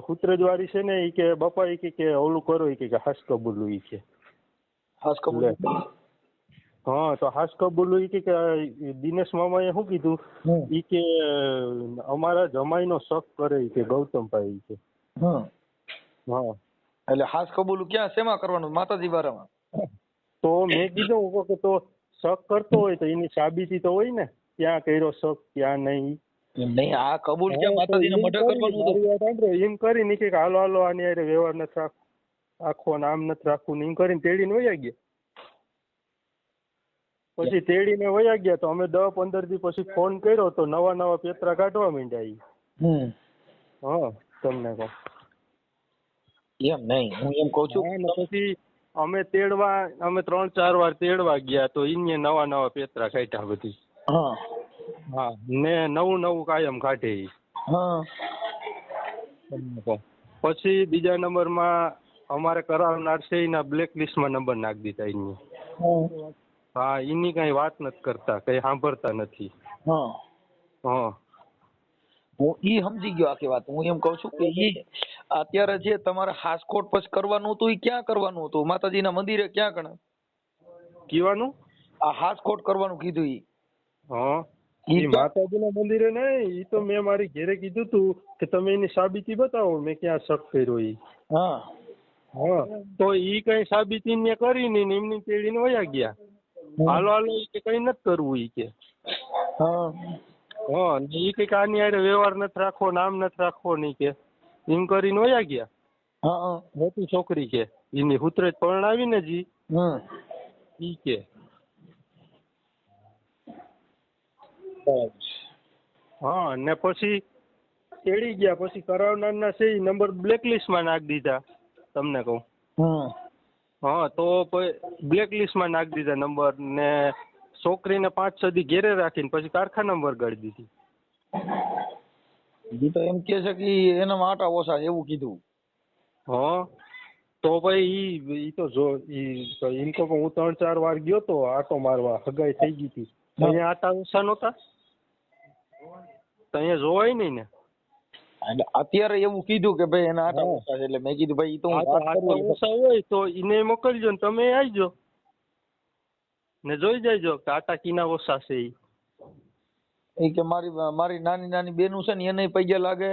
હુતરેજવારી છે ને, ઈ કે બાપા ઈ કે ઓલું કરો, ઈ કે હાસ કબૂલું, ઈ કે હાસ કબૂલ. હા તો હાસ કબૂલું ઈ કે દિનેશ મામાએ શું કીધું? ઈ કે અમારા જમાઈનો શક કરે ઈ કે ગૌતમભાઈ ઈ કે. હા એટલે હાસ કબૂલું ક્યાં શેમાં કરવાનું? માતાજી બારામાં. તો મેં કીધું કે તો શક કરતો હોય તો એની સાબિતી તો હોય ને, ક્યાં કર્યો શક ક્યાં નહીં. એમ નહીં, આ કબૂલ કે માતાજીને મર્ડર કરવાનું હતું. મારી વાત સાંભળો, એમ કરીને કે હાલો હાલો આની હારે વ્યવહાર નથી રાખવો ને આમ નથી રાખવું ને એમ કરીને તેડીને વયા ગયા. પછી તેડીને વયા ગયા તો અમે 10-15 દી પછી ફોન કર્યો તો નવા પેતરા કાઢવા માંડ્યા ઈ. હા તમને કહું એમ નહીં, હું એમ કઉ છું હા, ને પછી અમે 3-4 વાર તેડવા ગયા તો ઈને નવા પેતરા કાઢ્યા બધી. હા હા ને નવું કાયમ કાઢે ઈ. હા તમને કહું પછી બીજા નંબરમાં અમારે કરાવનાર છે એના બ્લેક લિસ્ટમાં નંબર નાખી દીધા એને. હા એની કઈ વાત નથી કરતા, કઈ સાંભળતા નથી. હા હા હું ઈ સમજી ગયો આખી વાત. હું એમ કઉ છું કે ઈ અત્યારે જે તમારે હાસકોટ પછી કરવાનું હતું ઈ ક્યાં કરવાનું હતું? માતાજીના મંદિરે ક્યાં કણે? કીવાનું આ હાસકોટ કરવાનું કીધું ઈ. હા ઈ ઈ માતાજીના મંદિરે નહીં, ઈ તો મેં મારી ઘેરે કીધું તું કે તમે એની સાબિતી બતાવો, મેં ક્યાં શક કર્યો ઈ. હા હા તો ઈ કઈ સાબિતી ને કરી નહીં ને એમની તેડીને વયા ગયા. હાલો હાલો ઈ કે કઈ નથી કરવું ઈ કે. હા હા ને ઈ કે આની હારે વ્યવહાર નથી રાખવો ને આમ નથી રાખવો નહીં કે એમ કરીને વયા ગયા. હા મોટી છોકરી કે એની હુતરે પરણાવી ને જી ઈ કે. હા ને પછી તેડી ગયા પછી કરાવનારના છે ઈ નંબર બ્લેકલિસ્ટમાં નાખી દીધા. તમને કહું હા તો બ્લેકલિસ્ટમાં નાખી દીધા નંબર ને છોકરીને 5-6 દી ઘેરે રાખીને પછી કારખાનામાં વરગાડી દીધી. ઈ તો એમ કે છે કે એના આટા ઓછા એવું કીધું. હા તો ભાઈ ઈ તો જો ઈ એમ તો હું 3-4 વાર ગયો તો આટો મારવા, હગાઈ થઈ ગઈ હતી. અહીંયા આટા ઓછા નહોતા તો અહીંયા જોવાય નહીં ને. એટલે અત્યારે એવું કીધું કે ભાઈ એના આટા ઓછા છે એટલે મેં કીધું ભાઈ ઈ તો હું વાત આટા કરું. ઓછા હોય તો એને મોકલજો ને તમે આવજો ને જોઈ જાયજો કે આટા કીના ઓછા છે ઈ. ઈ કે મારી નાની બેનું છે ને એને પૈયા લાગે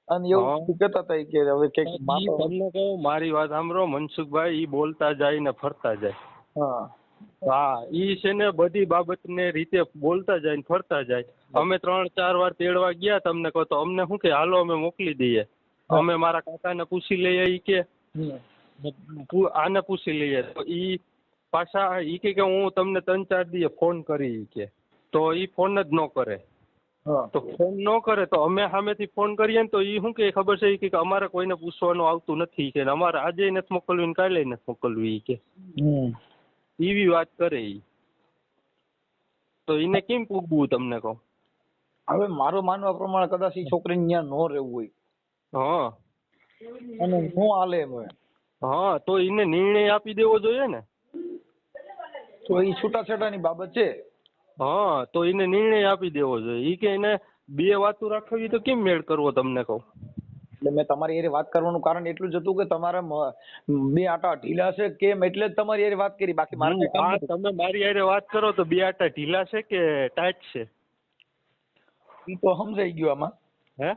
અને એવું કહેતા હતા કે હવે કે તમને કહું મારી વાત સાંભળો મનસુખભાઈ, ઈ બોલતા જાય ને ફરતા જાય. હા હા ઈ છે ને બધી બાબતને રીતે બોલતા જાય ને ફરતા જાય. અમે 3-4 વાર તેડવા ગયા તમને કહો તો અમને શું કે હાલો અમે મોકલી દઈએ, અમે મારા કાકાને પૂછી લઈએ ઈ કે આને પૂછી લઈએ તો ઈ પાછા ઈ કે હું તમને 3-4 દીએ ફોન કરી ઈ કે તો ઈ ફોન જ ન કરે. તો ફોન ન કરે તો અમે સામેથી ફોન કરીએ ને તો ઈ શું કે ખબર છે ઈ કે અમારે કોઈને પૂછવાનું આવતું નથી કે અમારે આજે નથી મોકલવી ને કાલે નથી મોકલવી ઈ કે એવી વાત કરે ઈ. તો એને કેમ પૂગવું તમને કહું. હવે મારું માનવા પ્રમાણે કદાચ ઈ છોકરીને ત્યાં ન રહેવું હોય હા અને નો હાલે એમ હોય હા તો એને નિર્ણય આપી દેવો જોઈએ ને. તો ઈ છૂટાછેડાની બાબત છે. હા તો એને નિર્ણય આપી દેવો જોઈએ. ઈ કે એને 2 વાતો રાખવી તો કેમ મેળ કરવો તમને કહું. એટલે મેં તમારી હારે વાત કરવાનું કારણ એટલું જ હતું કે તમારા 2 આટા ઢીલા છે કેમ એટલે જ તમારી હારે વાત કરી. બાકી મારે કઈ કામ હા નતું. તમે મારી હારે વાત કરો તો 2 આટા ઢીલા છે કે ટાઈટ છે. ઈ તો સમજાઈ ગયું આમાં. હે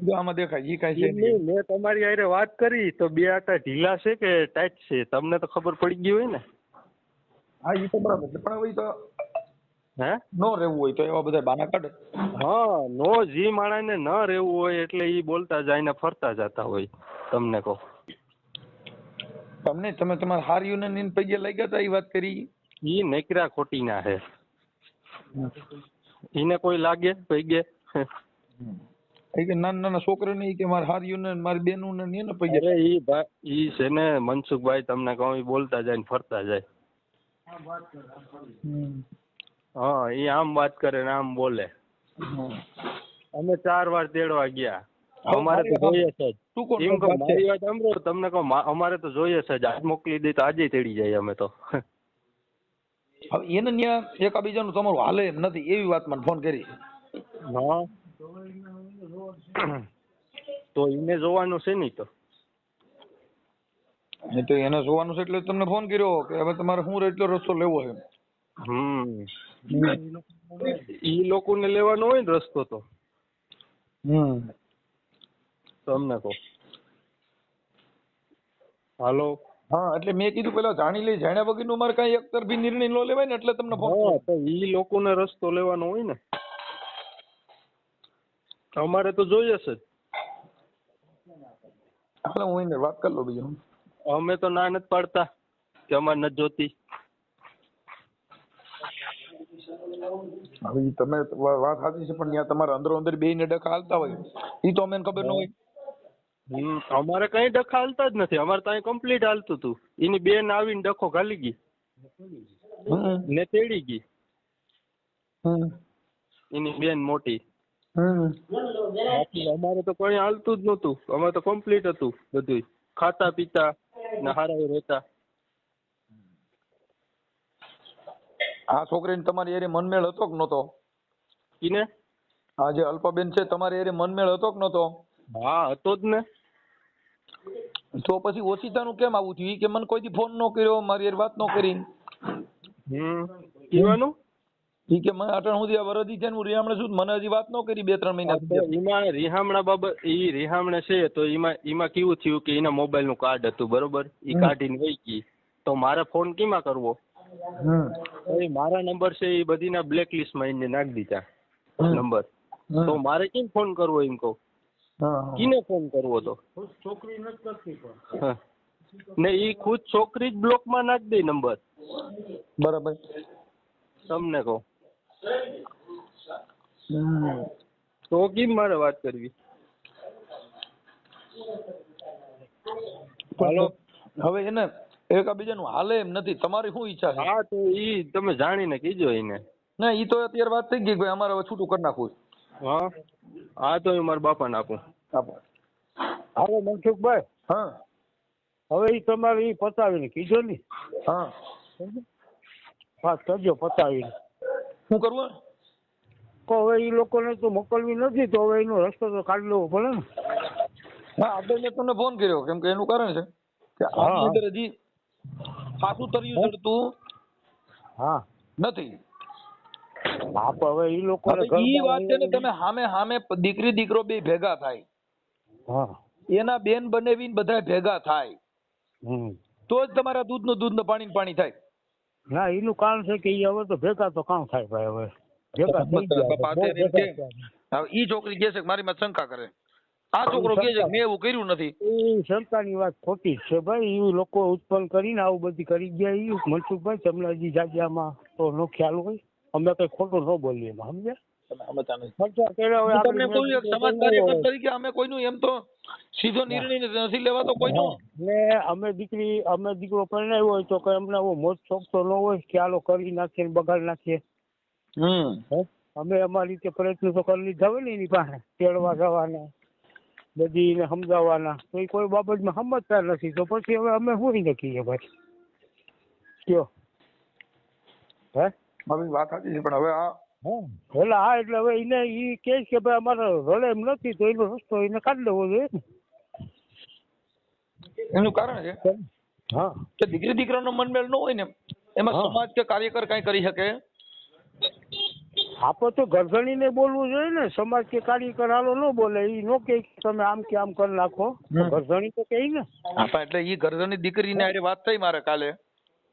જો આમાં દેખાય ઈ કાંઈ છે નહીં. નહીં, મેં તમારી હારે વાત કરી તો 2 આટા ઢીલા છે કે ટાઈટ છે તમને તો ખબર પડી ગઈ હોય ને. હા ઈ તો બરાબર છે પણ હવે ઈ તો હે નો રહેવું હોય તો એવા બધા બાના કાઢે. હા નો જી માણસને ન રહેવું હોય એટલે ઈ બોલતા જાય ને ફરતા જતા હોય તમને કહું. તમે તમારા હાર યુનિયન પૈયા લાગ્યા હતા એ વાત કરી. ઈ નકરા ખોટી ના હે. ઈને કોઈ લાગે પૈગે કે નાના છોકરાને ઈ કે મારા હાર યુનિયન મારી બેનું ને એને પૈયા. અરે ઈ છે ને મનસુખભાઈ તમને કહું ઈ બોલતા જાય ને ફરતા જાય. હા ઈ આમ વાત કરે ને આમ બોલે. અમે 4 વાર તેડવા ગયા અમારે તો જોઈએ છે જ. એમ કહું મારી વાત સાંભળો તમને કહું અમારે તો જોઈએ છે જ. આજ મોકલી દઈ તો આજે તેડી જાય અમે તો. હવે એને ત્યાં એકાબીજાનું તમારું હાલે એમ નથી એવી વાત મને ફોન કરી. હા તો એને જોવાનું છે નહીં તો. એ તો એને જોવાનું છે એટલે તમને ફોન કર્યો કે હવે તમારે શું એટલો રસ્તો લેવો છે. ઈ લોકોને લેવાનો હોય ને રસ્તો તો તમને કહું. હાલો હા એટલે મેં કીધું પેલા જાણી લઈ જાણ્યા વગરનું મારે કઈ એક તરફી નિર્ણય ન લેવાય ને એટલે તમને ફોન. હા તો ઈ લોકોને રસ્તો લેવાનો હોય ને. અમારે તો જોઈએ છે જ. હાલો હું એને વાત કરી લઉં બીજું. અમે તો ના નથી પાડતા કે અમારે નથી જોતી. હવે ઈ તમે વાત સાચી છે પણ ત્યાં તમારે અંદરો અંદર બેયને ડખા હાલતા હોય ઈ તો અમને ખબર ન હોય. અમારે કઈ ડખા હાલતા જ નથી. અમારે ત્યાં કમ્પ્લીટ હાલતું હતું. એની બેન આવીને ડખો ઘાલી ગઈ ને તેડી ગઈ. એની બેન મોટી. બાકી અમારે તો કઈ હાલતું જ નતું. અમે તો કમ્પ્લીટ હતું બધું, ખાતા પીતા ને હારા રહેતા. આ છોકરીને તમારી એરે મનમેળ હતો કે નતો? ઈને આ જે અલ્પાબેન છે તમારી એરે મનમેળ હતો કે નતો? હા હતો જ ને. તો પછી ઓછીતાનું કેમ આવું થયું? ઈ કે મને કોઈ દી ફોન ન કર્યો, મારી હારે વાત ન કરી. કીવાનું ઈ કે મને અટણ સુધી આ વરદી છે ને હું રીહામણે છું, મને હજી વાત ન કરી 2-3 મહિના સુધી. એમાં રિહામણા બાબત ઈ રિહામણે છે તો એમાં કેવું થયું કે એના મોબાઈલ નું કાર્ડ હતું બરોબર, ઈ કાઢીને વહી ગઈ. તો મારે ફોન કેમાં કરવો? મારા નંબર છે એ બધીના બ્લેક લિસ્ટમાં એને નાખી દીધા નંબર. તો મારે કેમ ફોન કરવો એમ કહું? કીને ફોન કરવો? તો છોકરી નથી કરતી ને ઈ ખુદ છોકરી જ બ્લોકમાં નાખી દે નંબર. બરાબર તમને કહું તો કેમ મારે વાત કરવી? હાલો હવે એને એકબીજાનું હાલે એમ નથી. તમારી શું ઈચ્છા છે? હા તો ઈ તમે જાણીને કીજો એને. ના ઈ તો અત્યારે વાત થઈ ગઈ કે ભાઈ અમારે હવે છૂટું કરી નાખવું છે. હા હા તો હું મારા બાપાને આપું. આપો. હવે મનસુખભાઈ, હા હવે ઈ તમારે ઈ પતાવીને કીધો ને. હા વાત કરજો પતાવીને. શું કરવું? તો હવે ઈ લોકોને તો મોકલવી નથી તો હવે એનો રસ્તો તો કાઢી લેવો પડે ને. હા આપણે મેં તમને ફોન કર્યો કેમ કે એનું કારણ છે કે આની અંદર હજી પાછું તર્યું ચડતું હા નથી. હા પણ હવે ઈ લોકોને હવે ઈ વાત છે ને તમે સામે દીકરી દીકરો બે ભેગા થાય, હા એના બેન બનેવીને બધા ભેગા થાય તો જ તમારા દૂધનું દૂધ ને પાણી પાણી થાય. ના એનું કારણ છે કે ઈ હવે તો ભેગા તો કામ થાય ભાઈ. હવે ભેગા થઈ ગયા. હવે ઈ છોકરી કહે છે કે મારી માં શંકા કરે, આ છોકરો કહે છે કે મેં એવું કર્યું નથી. એ શંકાની વાત ખોટી છે ભાઈ. એ લોકો ઉત્પન્ન કરીને આવું બધી કરી ગયા. એ મનસુખભાઈ તમને હજી જાજ્યામાં તો નો ખ્યાલ હોય. અમે કઈ ખોટું ન બોલીએ એમાં, સમજ્યા? તમને કોઈ સમાજ કાર્યકર તરીકે અમે કોઈનું એમ તો સીધો નિર્ણય નથી લેવાતો કોઈનો. અમે દીકરો પરણાવ્યો હોય તો કઈ અમને મોજ શોખ તો ન હોય કે આલો કરી નાખીએ બગાડ નાખીએ. અમે અમારી રીતે પ્રયત્ન તો કરી લીધા હોય ને એની પાસે તેડવા જવાના, બધી એને સમજાવવાના. તો એ કોઈ બાબતમાં સમજતા નથી તો પછી હવે અમે શું નક્કીએ ભાઈ કયો? હે મારી વાત સાચી છે પણ હવે આ એટલે હા એટલે હવે એને એ કહે કે ભાઈ અમારે રડે એમ નથી તો એનો રસ્તો એને કાઢી લેવો જોઈએ ને. એનું કારણ છે હા કે દીકરી દીકરાનો મનમેળ ન હોય ને એમાં સમાજ કે કાર્યકર કઈ કરી શકે. આપણે તો ગરધણીને બોલવું જોઈએ ને. સમાજ કે કાર્યકર હાલો ન બોલે. એ નો કે તમે આમ કે આમ કરી નાખો. ગરધણી તો કહે ને. હા એટલે ઈ ગરધણી દીકરીને હારે વાત થઈ મારે કાલે.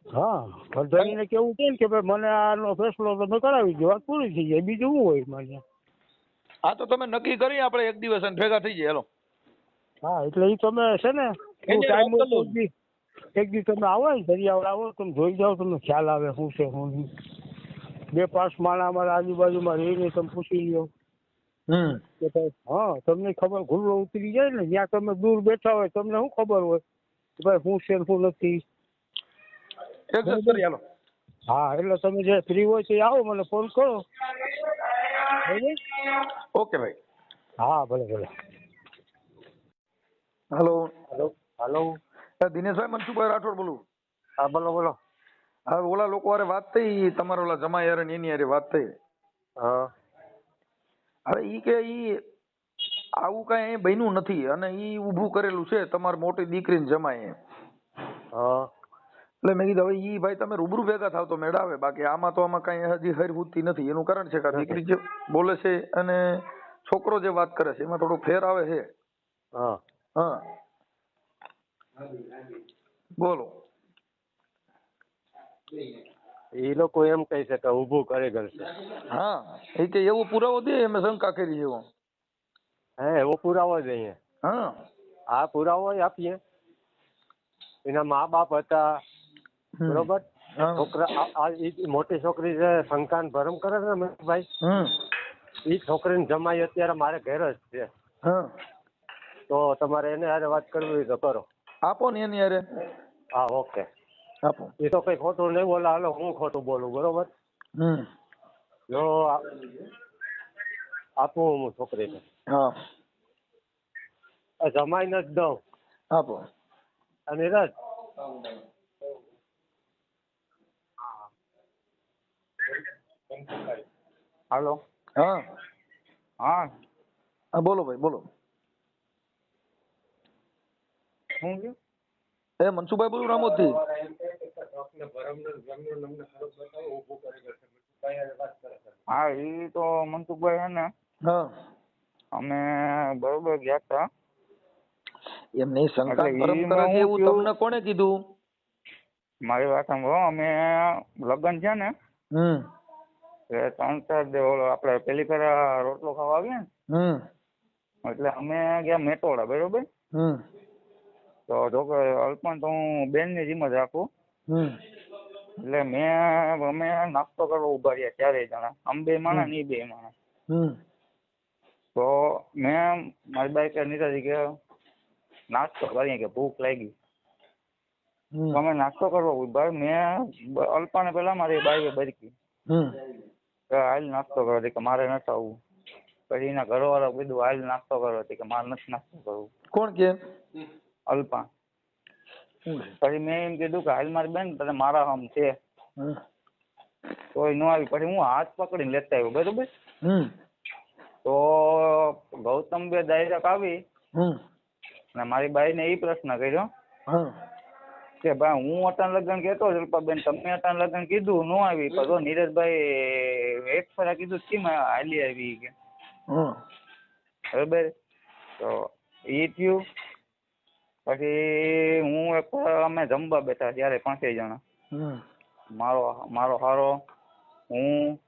હા ગરધણીને કેવું છે ને કે ભાઈ મને આનો ફેસલો તમે કરાવી દો, વાત પૂરી થઈ જાય. બીજું શું હોય મારે? હા તો તમે નક્કી કરી આપણે એક દિવસ અને ભેગા થઈ જાય. હાલો. હા એટલે એ તમે છે ને ટાઈમ એક દી તમે આવો ને દરિયાવાળ આવો તમે જોઈ જાઓ, તમને ખ્યાલ આવે શું છે શું નહીં. 2-5 માણસ અમારા આજુબાજુમાં રહીને તમે પૂછી લ્યો કે ભાઈ હા તમને ખબર ગુલ્લો ઉતરી જાય ને જ્યાં તમે દૂર બેઠા હોય તમને શું ખબર હોય કે ભાઈ શું છે શું નથી. હા એટલે તમે જે ફ્રી હોય તો આવો મને ફોન કરો. ઓકે ભાઈ. હા ભલે ભલે. હેલો હેલો દિનેશભાઈ મનસુખભાઈ રાઠોડ બોલું. હા બોલો બોલો. હા ઓલા લોકો હારે વાત થઈ, તમારા ઓલા જમાઈ હારે એની હારે વાત થઈ. હા હવે ઈ કે ઈ આવું કઈ બન્યું નથી અને ઈ ઊભું કરેલું છે તમારી મોટી દીકરીને જમાઈ. હા એટલે મેં કીધું હવે ઈ ભાઈ તમે રૂબરૂ ભેગા થાવ તો મેળ આવે, બાકી આમાં તો આમાં કઈ હજી હર ફૂટતી નથી. એનું કારણ છે કે દીકરી જે બોલે છે અને છોકરો જે વાત કરે છે એમાં થોડો ફેર આવે છે. હા હા બોલો. એ લોકો એમ કહી છે કે ઊભું કરેલ છે. હા એ કે એવો પુરાવો દે અમે શંકા કરી જેવો. હે એવો પુરાવો જ અહીંયા. હા આ પુરાવો ય આપીએ. એના મા બાપ હતા બરોબર. હા. છોકરા ઈ મોટી છોકરી છે શંકાન ભરમ કરે છે ને ભાઈ, ઈ છોકરીની જમાઈ અત્યારે મારે ઘેર જ છે. હા તો તમારે એને હારે વાત કરવી હોય તો કરો. આપો ને એની હારે. હા ઓકે. આપો. એ તો કઈ ખોટું નહીં બોલે. હાલો હું ખોટું બોલું બરોબર. જો આપું હું છોકરીને. હા જમાઈને જ દઉં. આપો. અને રજ હાલો. હા હા હા બોલો ભાઈ બોલો. શું થયું? એ મનસુખભાઈ બોલું રામોદ થી. હા એ તો મનસુખભાઈ છે ને, હા અમે બરોબર ગયા હતા. એમની શંકા એટલે ભરમ ઈ કરે હું છે એવું થયું? તમને કોણે કીધું? મારી વાત સાંભળો, અમે લગ્ન છે ને એ 3-4 ઓલો આપણે પેલી ફેર રોટલો ખાવા આવીએ ને, એટલે અમે ગયા મેટોડા બરોબર. તો જો કે અલ્પન તો હું બેનની જેમ જ રાખું. એટલે અમે નાસ્તો કરવા ઉભા રહ્યા 4 જણા, અમે 2 માણસ ને 2 માણસ. તો મેં મારી બાઈક નીકળી કે નાસ્તો કરીએ કે ભૂખ લાગી. તો અમે નાસ્તો કરવા ઉભા. મેં અલ્પાને પેલા મારી બાઈએ બરકી હાલ નાસ્તો કરો કે મારે નથી આવવું. પછી એના ઘરવાળા કીધું હાલ નાસ્તો કરો કે મારે નથી નાસ્તો કરવું. કોણ કે? અલ્પા. પછી મેં એમ કીધું કે હાલ મારી બેન તને મારા હમ છે તોય ન આવી. પછી હું હાથ પકડીને લેતા આવ્યો બરોબર. તો ગૌતમ બે ડાયરેક્ટ આવી અને મારી બાઈને એ પ્રશ્ન કર્યો કે ભાઈ હું અટાણ લગ્ન કહેતો અલ્પાબેન, તમે અટાણ લગ્ન કીધું ન આવી. તો નીરજભાઈ એક ફરા કીધું કેમ હાલી આવી કે બરોબર. તો એ થયું. પછી હું એક અમે જમવા બેઠા ત્યારે 5 જણા, મારો હારો, હું,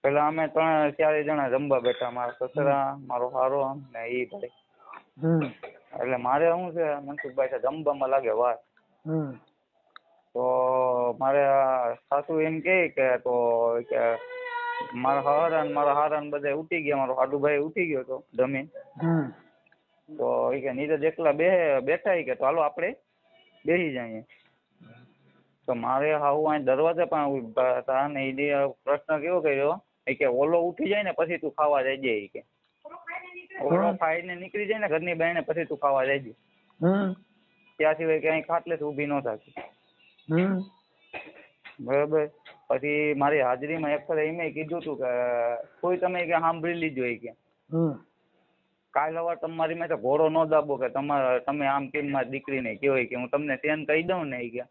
પેલા અમે 3-4 જણા જમવા બેઠા, મારા સસરા, મારો હારો ને એ ભાઈ. એટલે મારે શું છે મનસુખભાઈ જમવામાં લાગે વાર. તો મારે સાસુ એમ કે તો કે મારા હારા બધા ઉઠી ગયા. મારો હાડુભાઈ ઉઠી ગયો હતો જમીન. તો એ કે નીરજ એકલા બેઠા કે તો હાલો આપણે બેસી જઈએ. તો મારે હાવું અહીં દરવાજા પણ ઉભા હતા ને એ પ્રશ્ન કેવો કર્યો કે ઓલો ઉઠી જાય ને પછી તું ખાવા જઈ જાય કે ઓલો ખાઈને નીકળી જાય ને ઘરની બહેને પછી તું ખાવા જઈ જાય. ત્યાં સિવાય ક્યાંય ખાટલે ઊભી ન થતી. બરોબર. પછી મારી હાજરીમાં એક ફરે એમ કીધું હતું કે કોઈ તમે કે સાંભળી લીધો કે કાલ સવાર તમારી મેં ઘોડો ન દાબો કે તમે આમ કેમ મારી દીકરીને કહેવાય કે હું તમને તેન કહી દઉં ને કે.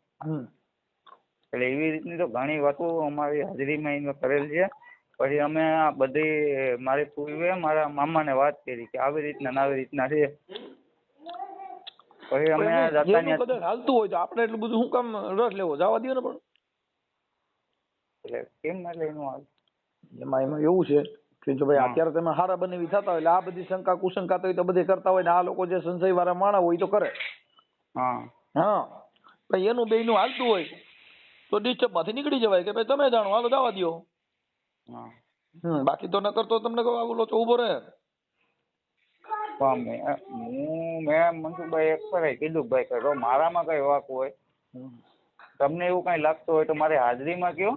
એટલે એવી રીતની તો ઘણી વાતો અમારી હાજરીમાં એને કરેલ છે. પછી અમે આ બધી મારી પૂર્વે મારા મામાને વાત કરી કે આવી રીતના છે. પછી અમે હાલતું હોય તો આપણે એટલું બધું શું કામ રસ લેવો, જવા દો ને. પણ એટલે કેમ એટલે એનું હાલ એમાં એવું છે કે જો ભાઈ અત્યારે તમે હારા બનેવી થતા હોય એટલે આ બધી શંકા કુશંકા તો બધે કરતા હોય ને આ લોકો જે સંશય વાળા માણા હોય તો કરે. હા ભાઈ એનું બેયનું હાલતું હોય તો ડિસ્ટર્બ માંથી નીકળી જવાય કે ભાઈ તમે જાણો હાલો જવા દો. બાકી તો નકર તો તમને કહું લોચો ઉભો રહે. મેં મનસુખભાઈ એક ફરે કીધું ભાઈ કરો મારામાં કઈ વાક હોય તમને એવું કઈ લાગતું હોય તો મારી હાજરીમાં કયો.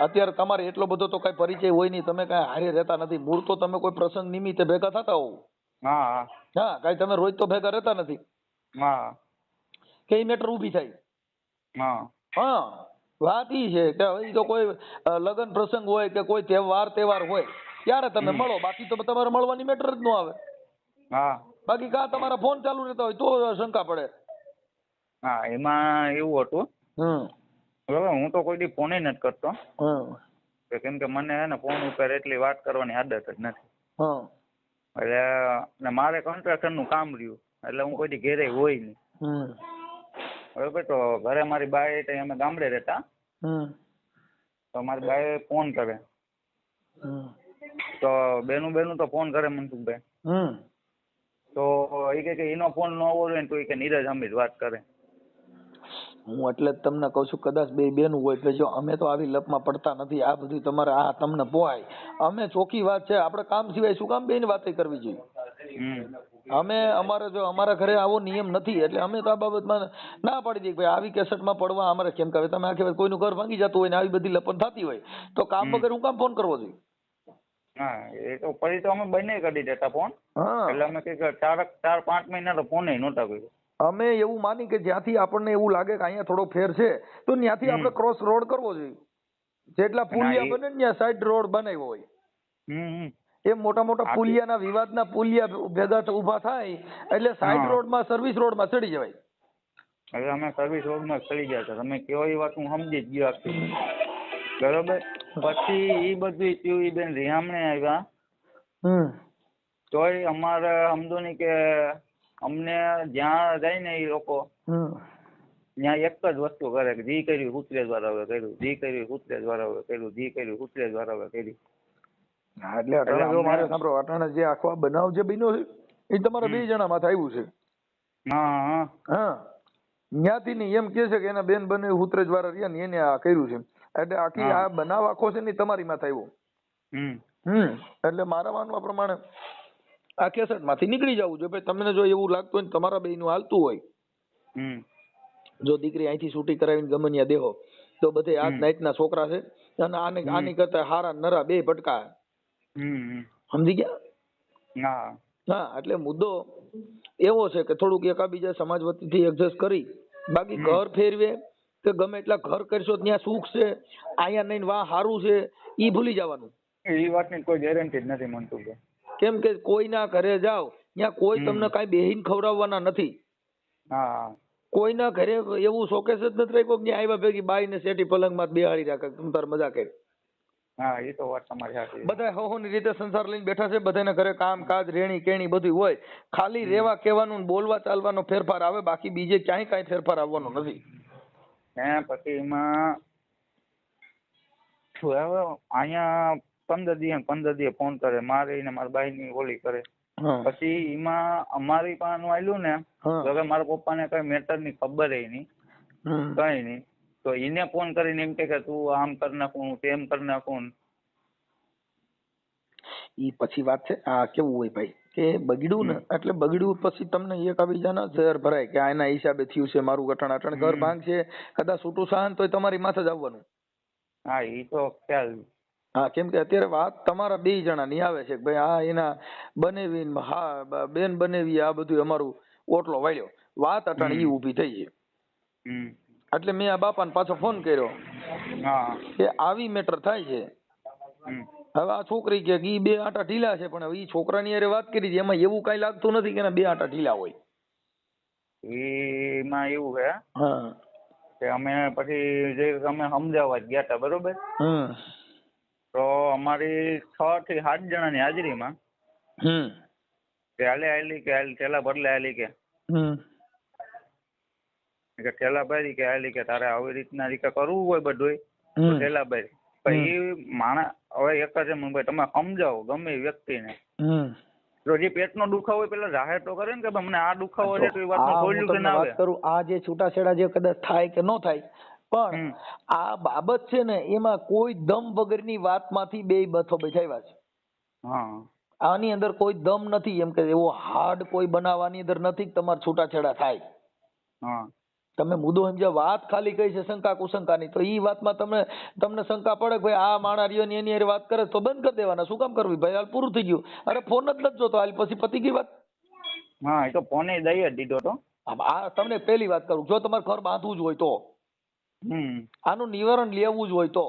અત્યારે તમારે એટલો બધો તો કઈ પરિચય હોય નહીં, તમે કઈ હારે રહેતા નથી. મૂળ તો તમે કોઈ પ્રસંગ નિમિત્તે ભેગા થતા હોવ. હા કઈ તમે રોજ તો ભેગા રહેતા નથી. કે મેટર ઉભી થાય. હા વાત ઈ છે કે એ તો કોઈ લગ્ન પ્રસંગ હોય કે કોઈ તહેવાર હોય ત્યારે તમે મળો, બાકી તો તમારે મળવાની મેટર જ ન આવે. બાકી કા તમારા ફોન ચાલુ રહેતા હોય તો શંકા પડે. એમાં એવું હતું બરોબર. હું તો કોઈ દી ફોન નથી કરતો કેમ કે મને હે ને ફોન ઉપર એટલી વાત કરવાની આદત જ નથી. એટલે મારે કન્સ્ટ્રક્શન નું કામ રહ્યું એટલે હું કોઈ દી ઘેરે હોય નહીં. બરોબર. તો ઘરે મારી બાઈ અમે ગામડે રહેતા તો મારી બાઈ ફોન કરે તો બેનું તો ફોન કરે મનસુખભાઈ. તો એ કે એનો ફોન ન આવવો જોઈએ ને તો એ કે નીરજ અમીર વાત કરે. હું એટલે જ તમને કહું છું કદાચ બે બેનું હોય એટલે જો અમે તો આવી લપમાં પડતા નથી. આ બધું તમારે આ તમને પોહાય. અમે ચોખ્ખી વાત છે, આપણે કામ સિવાય શું કામ બેની વાત કરવી જોઈએ. અમે અમારે જો અમારા ઘરે આવો નિયમ નથી એટલે અમે તો આ બાબતમાં ના પાડી દઈએ ભાઈ આવી કેસેટમાં પડવા અમારે કેમ કે તમે આખી વાત કોઈનું ઘર ભાંગી જતું હોય ને આવી બધી લપન થતી હોય તો કામ વગર હું કામ ફોન કરવો જોઈએ. હા એ તો પછી તો અમે બંને કરી દેતા ફોન. એટલે અમે કઈક 4-5 મહિના તો ફોન નહોતા કર્યો. અમે એવું માની કે જ્યાંથી આપણને એવું લાગે કે અહીંયા થોડો ફેર છે તો ત્યાંથી આપણે ક્રોસ રોડ કરવો જોઈએ. જેટલા પુલિયા બને ને ત્યાં સાઈડ રોડ બનાવ્યો હોય એ મોટા મોટા પુલિયાના વિવાદના પુલિયા ભેગા ઉભા થાય એટલે સાઈડ રોડમાં સર્વિસ રોડમાં ચડી જવાય. હવે અમે સર્વિસ રોડમાં ચડી ગયા છે. તમે કેવો એ વાત હું સમજી જ ગયો આખી. બરોબર. પછી એ બધું થયું. એ બેન રિહામણે આવ્યા તોય અમારે સમજો ને કે અમને જ્યાં જાય ને એ લોકો ત્યાં એક જ વસ્તુ કરે કે જી કર્યું કુતરેજ વાળાએ કર્યું, જી કર્યું કુતરેજ વાળાએ કર્યું, જી કર્યું કુતરેજ વાળાએ કર્યું. એટલે અટાણે જો મારે સાંભળો અટાણે જે આખો બનાવ જે બન્યો છે એ તમારા 2 જણા માથે આવ્યું છે. હા ત્યાંથી ની એમ કે છે કે એના બેન બને કુતરેજ વાળા રહ્યા ને એને આ કર્યું છે એટલે આખી આ બનાવ આખો છે ને તમારી માથે આવ્યો. એટલે મારા માનવા પ્રમાણે આ કેસેટ માંથી નીકળી જવું જોઈએ. ભાઈ તમને જો એવું લાગતું હોય ને તમારા બેયનું હાલતું હોય જો દીકરી અહીંથી છૂટી કરાવીને ગમે ત્યાં દેહો તો બધે આ નાઈટના છોકરા છે અને આની કરતા હારા નરા 2 ભટકા. સમજી ગયા? હા એટલે મુદ્દો એવો છે કે થોડુંક એકાબીજા સમાજ વતીથી એડજસ્ટ કરી બાકી ઘર ફેરવે કે ગમે એટલા ઘર કરશો ત્યાં સુખ છે અહીંયા નહીં વાહ સારું છે ઈ ભૂલી જવાનું. એ વાતની કોઈ ગેરંટી જ નથી મનસુખભાઈ. કેમ કે કોઈના ઘરે જાઓ ત્યાં કોઈ તમને કઈ બેહીન ખવડાવવાના નથી. કોઈના ઘરે એવું શોકેસ જ નથી રાખ્યો કે આવ્યા ભેગી બાઈ ને શેઠી પલંગમાં બેહાડી રાખે તમે તાર મજા કરી. હા એ તો વાત તમારી સાચી. બધા હોહોની રીતે સંસાર લઈને બેઠા છે. બધાના ઘરે કામ કાજ રેણી કેણી બધું હોય. ખાલી રેવા કહેવાનું બોલવા ચાલવાનો ફેરફાર આવે બાકી બીજે ક્યાંય કાંઈ ફેરફાર આવવાનો નથી. પછી એમાં અહીંયા 15 દિવસે ફોન કરે મારી ને મારા બાઈ ની ઓલી કરે. પછી એમાં અમારી પાનું આવેલું ને તો મારા પપ્પાને કઈ મેટર ની ખબર નહીં કઈ નહીં તો એને ફોન કરીને એમ કે તું આમ કરી નાખું તેમ કરી નાખું. ઈ પછી વાત છે આ કેવું હોય ભાઈ કે બગડ્યું ને એટલે બગડ્યું પછી તમને એકાબીજાના ઝેર ભરાય કે આના હિસાબે થયું છે મારું અટણ ઘર ભાંગ છે કદાચ છૂટું સહન તોય તમારી માથે જ આવવાનું. હા એ તો ખ્યાલ. હા કેમ કે અત્યારે વાત તમારા 2 જણાની આવે છે કે ભાઈ આ એના બનેવી હા બેન બનેવી આ બધું અમારું ઓટલો વાળ્યો વાત અટાણે ઈ ઊભી થઈ છે. એટલે મેં આ બાપાને પાછો ફોન કર્યો કે આવી મેટર થાય છે. હવે આ છોકરી કે ઈ 2 આંટા ઢીલા છે પણ હવે ઈ છોકરાની હારે વાત કરી છે એમાં એવું કઈ લાગતું નથી કે એના 2 આંટા ઢીલા હોય. એમાં એવું છે કે અમે પછી જે અમે સમજાવવા ગયા હતા બરોબર તો અમારી 6 થી 7 જણાની હાજરીમાં કે હાલે હાલી કે ઠેલા બદલે હાલી કે ઠેલા ભરી કે હાલી કે તારે આવી રીતના રીતે કરવું હોય બધું તો ઠેલા ભરી પછી માણસ હવે એક જ ભાઈ તમે સમજાવો ગમે વ્યક્તિને તો જે પેટનો દુખાવો હોય પેલા જાહેર તો કરે ને કે મને આ દુખાવો છે તો એ વાતનું સોલ્યુશન આવે. વાત કરું આ જે છૂટાછેડા જે કદાચ થાય કે ન થાય પણ આ બાબત છે ને એમાં કોઈ દમ વગરની વાતમાંથી 2 બથો બેઠાવ્યા છે. આની અંદર કોઈ દમ નથી એમ કે એવો હાર્ડ કોઈ બનાવવાની અંદર નથી તમારે છૂટાછેડા થાય. તમે મુદ્દો સમજ્યા વાત ખાલી કઈ છે શંકા કુશંકાની તો ઈ વાતમાં તમને શંકા પડે ભાઈ આ માણા રહ્યો ને એની હારે વાત કરે તો બંધ કરી દેવાના. શું કામ કરવી ભાઈ હાલ પૂરું થઈ ગયું. અરે ફોન જ નથી જોતો હાલ પછી પતી ગઈ વાત. એ તો ફોન દઈ જ દીધો તો. આ તમને પહેલી વાત કરું જો તમારે ઘર બાંધવું જ હોય તો આનું નિવારણ લેવું જ હોય તો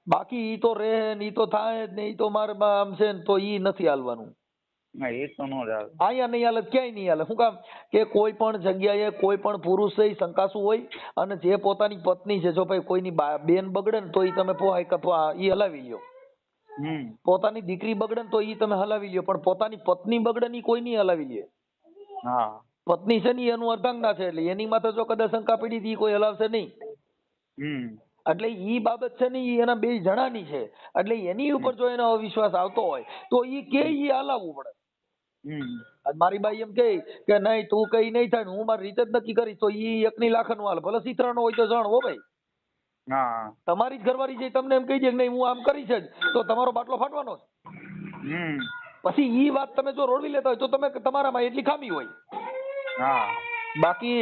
બાકી ઈ તો રહે ને ઈ તો થાય ને ઈ તો મારે આમ છે ને તો ઈ નથી હાલવાનું. એ તો નો ચાલે. અહીંયા નહીં હાલે ક્યાંય નહીં હાલે. શું કામ કે કોઈ પણ જગ્યાએ કોઈ પણ પુરુષ છે શંકાસુ હોય અને જે પોતાની પત્ની છે જો ભાઈ કોઈની બેન બગડે ને તો ઈ તમે ઈ હલાવી લ્યો. પોતાની દીકરી બગડે ને તો ઈ તમે હલાવી લ્યો પણ પોતાની પત્ની બગડે ને કોઈ નહીં હલાવી લે. પત્ની છે ને એનું અર્ધાંગના છે એટલે એની માથે જો કદાચ શંકા પડી હતી કોઈ હલાવશે નહીં. એટલે ઈ બાબત છે ને ઈ એના બે જણાની છે. એટલે એની ઉપર જો એનો અવિશ્વાસ આવતો હોય તો ઈ કે ઈ હલાવવું પડે. આજ મારી બાઈ એમ કે નહીં તું કઈ નહીં થાય ને હું મારી રીતે જ નક્કી કરીશ તો ઈ એકની લાખનું હાલ ભલે સીતરાનો હોય તો જાણ હો ભાઈ. હા તમારી જ ઘરવાળી જે તમને એમ કહી દે કે નહીં હું આમ કરીશ જ તો તમારો બાટલો ફાટવાનો જ. પછી ઈ વાત તમે જો રોડવી લેતા હોય તો તમે તમારામાં એટલી ખામી હોય. હા બાકી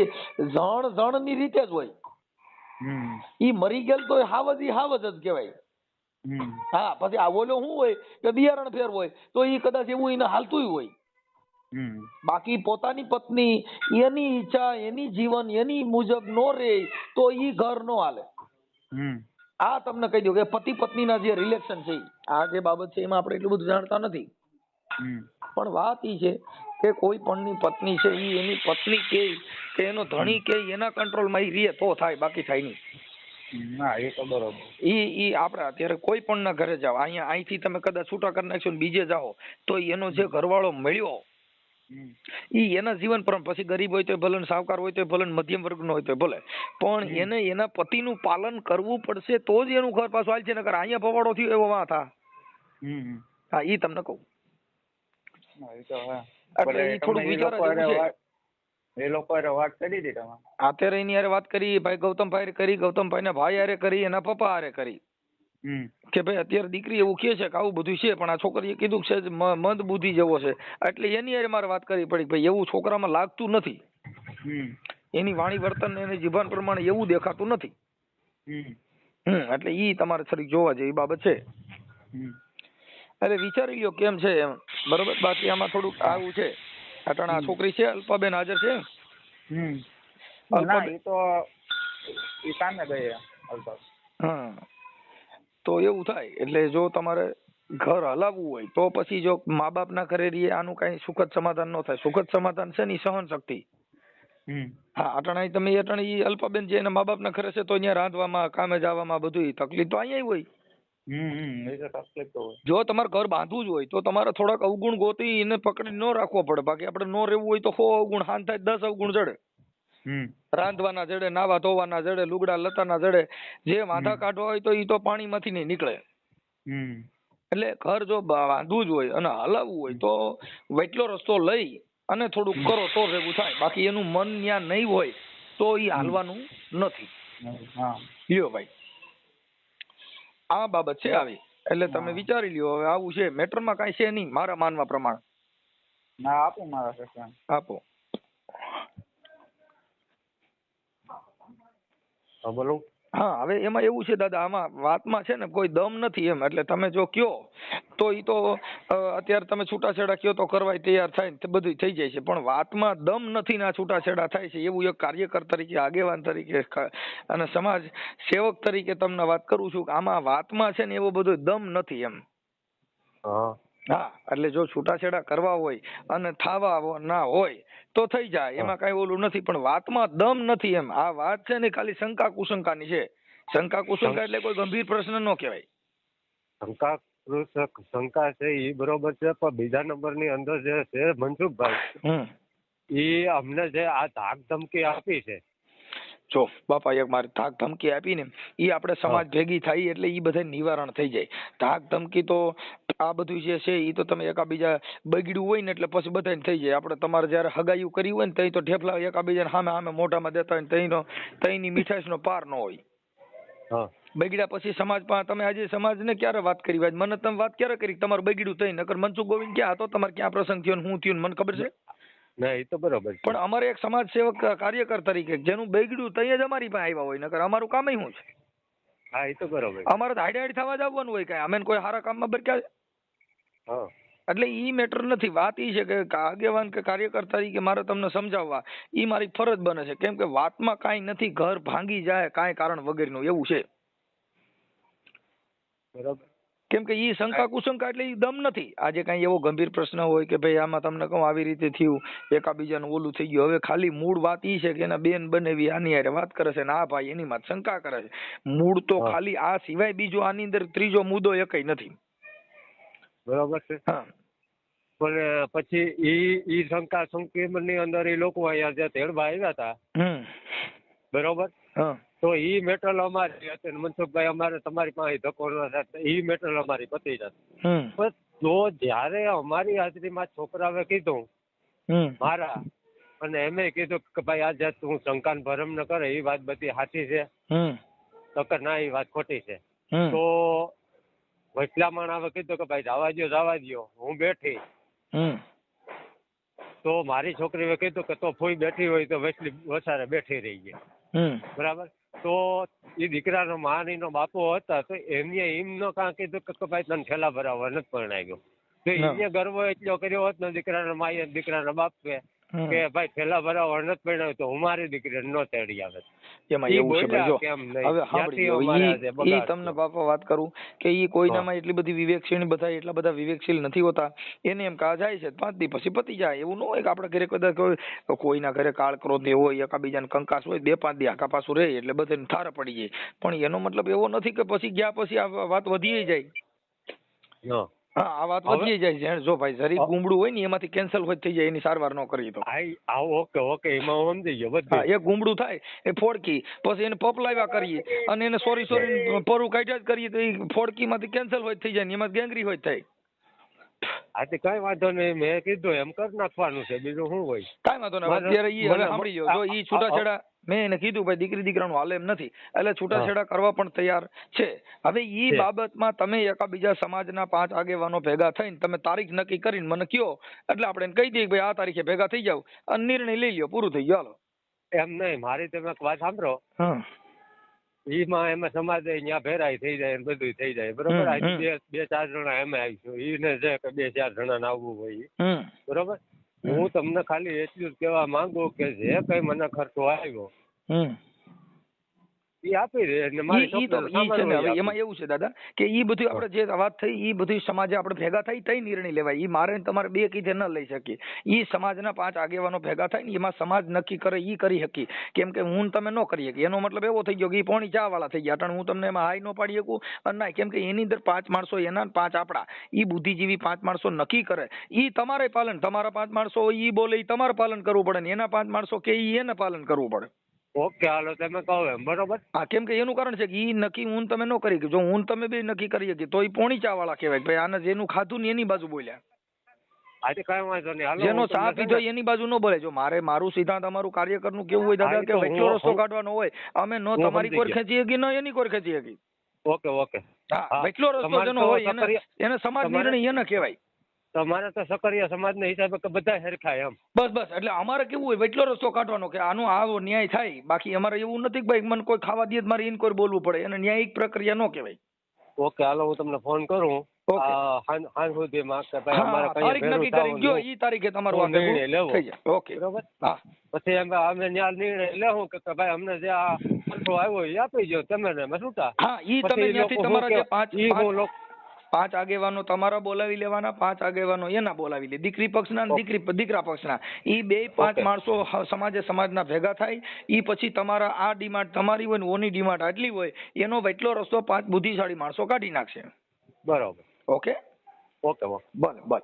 જણ ની રીતે જ હોય. ઈ મરી ગયેલ તો હાવજ જ કહેવાય. હા પછી આ ઓલો શું હોય કે બિયારણ ફેર હોય તો ઈ કદાચ એવું એને હાલતું હોય. બાકી પોતાની પત્ની એની ઈચ્છા એની જીવન એની મુજબ નો રે તો ઈ ઘર નો હાલે. આ તમને કહી દઉં કે પતિ પત્નીના જે રિલેશન છે આ જે બાબત છે એમાં આપણે એટલું બધું જાણતા નથી. પણ વાત ઈ છે કે કોઈ પણની પત્ની છે ઈ એની પત્ની કે એનો ધણી કે એના કંટ્રોલમાં ઈ રે તો થાય બાકી થાય નહીં. ના એ તો બરોબર. ઈ આપણે અત્યારે કોઈ પણ ના ઘરે જાઓ અહીંથી તમે કદાચ છૂટા કરી નાખશો ને બીજે જાઓ તો એનો જે ઘરવાળો મળ્યો ઈ એના જીવન પર પછી ગરીબ હોય તો ભલે ને સાવકાર હોય તો ભલે ને મધ્યમ વર્ગનો હોય તો ભલે પણ એને એના પતિનું પાલન કરવું પડશે તો જ એનું ઘર પાછું હાલ છે. નકર અહીંયા ભવાડો થયો એવો વાં થા. હા ઈ તમને કહું. એટલે ઈ થોડું વિચાર છે. એ લોકો વાત કરી હતી તમે? અત્યારે એની હારે વાત કરી ભાઈ ગૌતમભાઈ કરી, ગૌતમભાઈ ના ભાઈ હારે કરી, એના પપ્પા હારે કરી કે ભાઈ અત્યારે દીકરી એવું કહે છે કે આવું બધું છે પણ આ છોકરીએ કીધું છે મંદ બુદ્ધિ જેવો છે. એટલે એની હારે મારે વાત કરવી પડી ભાઈ એવું છોકરામાં લાગતું નથી. એની વાણી વર્તન એની જીવન પ્રમાણે એવું દેખાતું નથી. એટલે ઈ તમારે થોડીક જોવા જેવી બાબત છે. એટલે વિચારી લ્યો કેમ છે એમ બરોબર. બાકી આમાં થોડુંક આવું છે. અટાણા આ છોકરી છે અલ્પાબેન હાજર છે? હા તો એવું થાય. એટલે જો તમારે ઘર હલાવવું હોય તો પછી જો મા બાપ ના ઘરે રહીએ આનું કઈ સુખદ સમાધાન ન થાય. સુખદ સમાધાન છે ને સહન શક્તિ. હા અટાણા તમે અટાણી અલ્પાબેન જે એના મા બાપ ના ઘરે છે તો અહીંયા રાંધવામાં કામે જવામાં બધું તકલીફ તો અહીંયા હોય. જો તમારે ઘર બાંધવું જ હોય તો તમારે થોડાક અવગુણ ગોતી એને પકડી ન રાખવો પડે. બાકી આપણે ન રહેવું હોય તો 100 અવગુણ હાન થાય 10 અવગુણ જડે. રાંધવાના જડે, નાવા ધોવાના જડે, લુગડા લતાના જડે, જે વાંધા કાઢવા હોય તો ઈ તો પાણીમાંથી નહીં નીકળે. એટલે ઘર જો બાંધવું જ હોય અને હલાવવું હોય તો વૈટલો રસ્તો લઈ અને થોડુંક કરો તો ભેગું થાય. બાકી એનું મન ત્યાં નહીં હોય તો ઈ હાલવાનું નથી. લ્યો ભાઈ આ બાબત છે આવી. એટલે તમે વિચારી લ્યો. હવે આવું છે મેટરમાં કાંઈ છે નહીં મારા માનવા પ્રમાણે. ના આપો મારા સસરા આપો. બોલો. હા હવે એમાં એવું છે દાદા આમાં વાતમાં છે ને કોઈ દમ નથી એમ. એટલે તમે જો કયો તો ઈ તો અત્યારે તમે છૂટાછેડા કયો તો કરવાય તૈયાર થાય ને બધું થઈ જાય છે. પણ વાતમાં દમ નથી ને આ છૂટાછેડા થાય છે એવું એક કાર્યકર તરીકે આગેવાન તરીકે અને સમાજ સેવક તરીકે તમને વાત કરું છું કે આમાં વાતમાં છે ને એવો બધો દમ નથી એમ. હા એટલે જો છૂટાછેડા કરવા હોય અને થાવા ના હોય તો થઈ જાય એમાં કઈ ઓલું નથી. પણ વાતમાં દમ નથી એમ. આ વાત છે ને ખાલી શંકા કુશંકાની છે. શંકા કુશંકા એટલે કોઈ ગંભીર પ્રશ્ન ન કહેવાય. શંકા છે એ બરોબર છે પણ બીજા નંબરની અંદર જે છે મનસુખભાઈ એ અમને જે આ ધાક ધમકી આપી છે. જો બાપા એક મારે ધાક ધમકી આપી ને ઈ આપણે સમાજ ભેગી થાય એટલે ઈ બધા નિવારણ થઈ જાય. ધાક ધમકી તો આ બધું જે છે ઈ તો તમે એકાબીજા બગડ્યું હોય ને એટલે પછી બધાને થઈ જાય. આપણે તમારે જયારે હગાયું કરી હોય ને તઈ તો ઢેફલા એકાબીજાને સામે મોઢામાં દેતા હોય ને તઈની મીઠાશનો પાર ન હોય. બગડ્યા પછી સમાજ પાસે તમે આજે સમાજને ક્યારે વાત કરી હોય? મને તમે વાત ક્યારે કરી તમારું બગડ્યું તઈ? નકર મનસુખ ગોવિંદ ક્યાં હતો? તમારે ક્યાં પ્રસંગ થયો ને શું થયું મને ખબર છે? ના એ તો બરોબર. પણ અમારે એક સમાજ સેવક કાર્યકર તરીકે જેનું બગડ્યું તઈ જ અમારી પાસે આવ્યા હોય. નકર અમારું કામ શું છે? હા એ તો બરોબર. અમારે તો હાઈડ થવા જ આવવાનું હોય. કઈ અમે કોઈ સારા કામમાં બરક્યા. એટલે ઈ મેટર નથી. વાત ઈ છે કે આગેવાન કે કાર્યકર તરીકે મારે તમને સમજાવવા ઈ મારી ફરજ બને છે. કેમ કે વાતમાં કાંઈ નથી. ઘર ભાંગી જાય કાંઈ કારણ વગરનું એવું છે. બરોબર. કેમ કે ઈ શંકા કુશંકા એટલે ઈ દમ નથી. આજે કઈ એવો ગંભીર પ્રશ્ન હોય કે ભાઈ આમાં તમને કહું આવી રીતે થયું એકાબીજાનું ઓલું થઈ ગયું. હવે ખાલી મૂળ વાત ઈ છે કે એના બેન બનેવી આની હારે વાત કરે છે ને આ ભાઈ એની માં શંકા કરે છે. મૂળ તો ખાલી આ સિવાય બીજો આની અંદર ત્રીજો મુદ્દો એકય નથી. બરોબર છે. પણ પછી ઈ શંકા ની અંદર એ લોકો અહીંયા જે તેડવા આવ્યા હતા બરોબર તો ઈ મેટલ અમારી હતી, મનસુખભાઈ અમારે તમારી પાસે ધક્કો ન થાય, ઈ મેટલ અમારી પતી જતી. પણ જો જ્યારે અમારી હાજરીમાં છોકરાએ કીધું મારા, અને એમે કીધું કે ભાઈ આજે તું શંકાન ભરમ ન કરે, એ વાત બધી સાચી છે, તો કે ના એ વાત ખોટી છે. તો વચલામણ આવે કીધું કે ભાઈ જવા દ્યો, હું બેઠી. તો મારી છોકરીએ કીધું કે તો ફૂઈ બેઠી હોય તો વચલી વસારે બેઠી રહી ગઈ, બરાબર. તો એ દીકરાનો માનીનો બાપો હતા, તો એમને એમ ન કાં કીધું કે ભાઈ તને ઠેલા ભરાવવા નથી પરણાવ્યો. તો એને ગર્વ એટલો કર્યો હોત ને દીકરાના માએ દીકરાના બાપે કે ભાઈ ઠેલા ભરાવવા નથી પરણાવ્યો તો હું મારી દીકરીને ન તેડી આવે. એમાં એવું છે ભાઈ, જો હવે સાંભળી ઈ તમને બાપા વાત કરું કે ઈ કોઈનામાં એટલી બધી વિવેકશીલ, બધા એટલા બધા વિવેકશીલ નથી હોતા. એને એમ કા જાય છે 5 દી પછી પતી જાય. એવું ન હોય કે આપણા ઘરે કદાચ કોઈના ઘરે કાળ ક્રોધ હોય, એકાબીજાને કંકાસ હોય, 2-5 દી આખા પાછું રહે એટલે બધાને ઠાર પડી જાય. પણ એનો મતલબ એવો નથી કે પછી ગયા પછી આ વાત વધી જાય. હા, આ વાત વધી જાય છે. જો ભાઈ જરી ગુમડું હોય ને એમાંથી કેન્સલ હોય થઈ જાય, એની સારવાર ન કરી તો. ઓકે એમાં હું સમજી ગયો બધું. હા, એ ગુમડું થાય એ ફોડકી, પછી એને પપલાવ્યા કરીએ અને એને સોરી પરું કાઢ્યા જ કરીએ તો એ ફોડકી માંથી કેન્સલ હોય થઈ જાય ને એમાં ગેંગરી હોય થાય. હા, તે કઈ વાંધો નહીં, મેં કીધું એમ કરી નાખવાનું છે, બીજું શું હોય. કઈ વાંધો નહીં. અત્યારે ઈ હવે સાંભળી ગયો, જો ઈ છૂટાછેડા મેં એને કીધું ભાઈ દીકરી દીકરાનું હાલે એમ નથી, એટલે છૂટાછેડા કરવા પણ તૈયાર છે. હવે ઈ બાબતમાં તમે એકાબીજા સમાજના 5 આગેવાનો ભેગા થઈને તમે તારીખ નક્કી કરીને મને કયો, એટલે આપણે એને કહી દઈએ ભાઈ આ તારીખે ભેગા થઈ જાવ અને નિર્ણય લઈ લ્યો, પૂરું થઈ ગયું. હાલો એમ નહીં, મારી તમે વાત સાંભળો. એમાં સમાજ અહીંયા ભેરાઈ થઈ જાય ને બધું થઈ જાય, બરોબર. આજે 2-4 જણા એમ આવીશું, એને છે કે 2-4 જણા આવવું હોય, બરોબર. હું તમને ખાલી એટલું જ કહેવા માંગુ કે જે કઈ મને ખર્ચો આવ્યો એ આપી દે. એમાં એવું છે દાદા કે ઈ બધું આપણે જે વાત થઈ ઈ બધું સમાજે આપણે ભેગા થઈ તઈ નિર્ણય લેવાય. ઈ મારે તમારે બે કીધે ન લઈ શકીએ. ઈ સમાજના 5 આગેવાનો ભેગા થાય ને એમાં સમાજ નક્કી કરે ઈ કરી શકી, કેમ કે હું તમે ન કરી શકી. એનો મતલબ એવો થઈ ગયો કે ઈ પોણી ચા વાળા થઈ ગયા, અટાણે હું તમને એમાં હાઈ ન પાડી શકું અને ના, કેમ કે એની અંદર 5 માણસો એના 5 આપણા, ઈ બુદ્ધિજીવી 5 માણસો નક્કી કરે, ઈ તમારે પાલન, તમારા 5 માણસો ઈ બોલે ઈ તમારે પાલન કરવું પડે ને એના 5 માણસો કે ઈ એને પાલન કરવું પડે. ઓકે, હાલો તમે કહો એમ, બરોબર. હા, કેમ કે એનું કારણ છે કે ઈ નક્કી હું તમે ન કરી, જો હું તમે બે નક્કી કરી શકીએ તો ઈ પોણી ચા વાળા કહેવાય. ભાઈ આને જેનું ખાધું ને એની બાજુ બોલ્યા, આજે કઈ વાંધો નહીં. હાલો, જેનો ચા પીધો એની બાજુ ન બોલે. જો મારું સિદ્ધાંત અમારું કાર્યકરનું કેવું હોય દાદા કે વચલો રસ્તો કાઢવાનો હોય, અમે નો તમારી કોર ખેંચી શકી ન એની કોર ખેંચી શકી. ઓકે. હા, વચલો રસ્તો જેનો હોય એને સમાજ નિર્ણય એને કહેવાય. તમારે તો સકરિયા સમાજના હિસાબે કે બધા સરખા એમ. બસ એટલે અમારે કેવું હોય વચલો રસ્તો કાઢવાનો કે આનો આવો ન્યાય થાય. બાકી અમારે એવું નથી કે ભાઈ મને કોઈ ખાવા દે મારે ઇન કોઈ બોલવું પડે, એને ન્યાયિક પ્રક્રિયા ન કહેવાય. ઓકે, હાલો હું તમને ફોન કરું હાલ સુધીમાં કે ભાઈ અમારે તારીખ નક્કી કરી ગયો ઈ તારીખે તમારો નિર્ણય લેવો. ઓકે, બરોબર. હા, પછી અમે ન્યાય નિર્ણય લેવું કે ભાઈ અમને જે આ ખર્ચો આવ્યો એ આપી દો તમે ને છૂટા. હા, ઈ તમે ત્યાંથી તમારા જે 5 આગેવાનો તમારા બોલાવી લેવાના, 5 આગેવાનો એના બોલાવી લે, દીકરી પક્ષના અને દીકરા પક્ષના. ઈ 2-5 માણસો સમાજના ભેગા થાય. ઈ પછી તમારા આ ડિમાન્ડ તમારી હોય ને ઓની ડિમાન્ડ આટલી હોય, એનો વચલો રસ્તો 5 બુદ્ધિશાળી માણસો કાઢી નાખશે. બરોબર. ઓકે ભલે.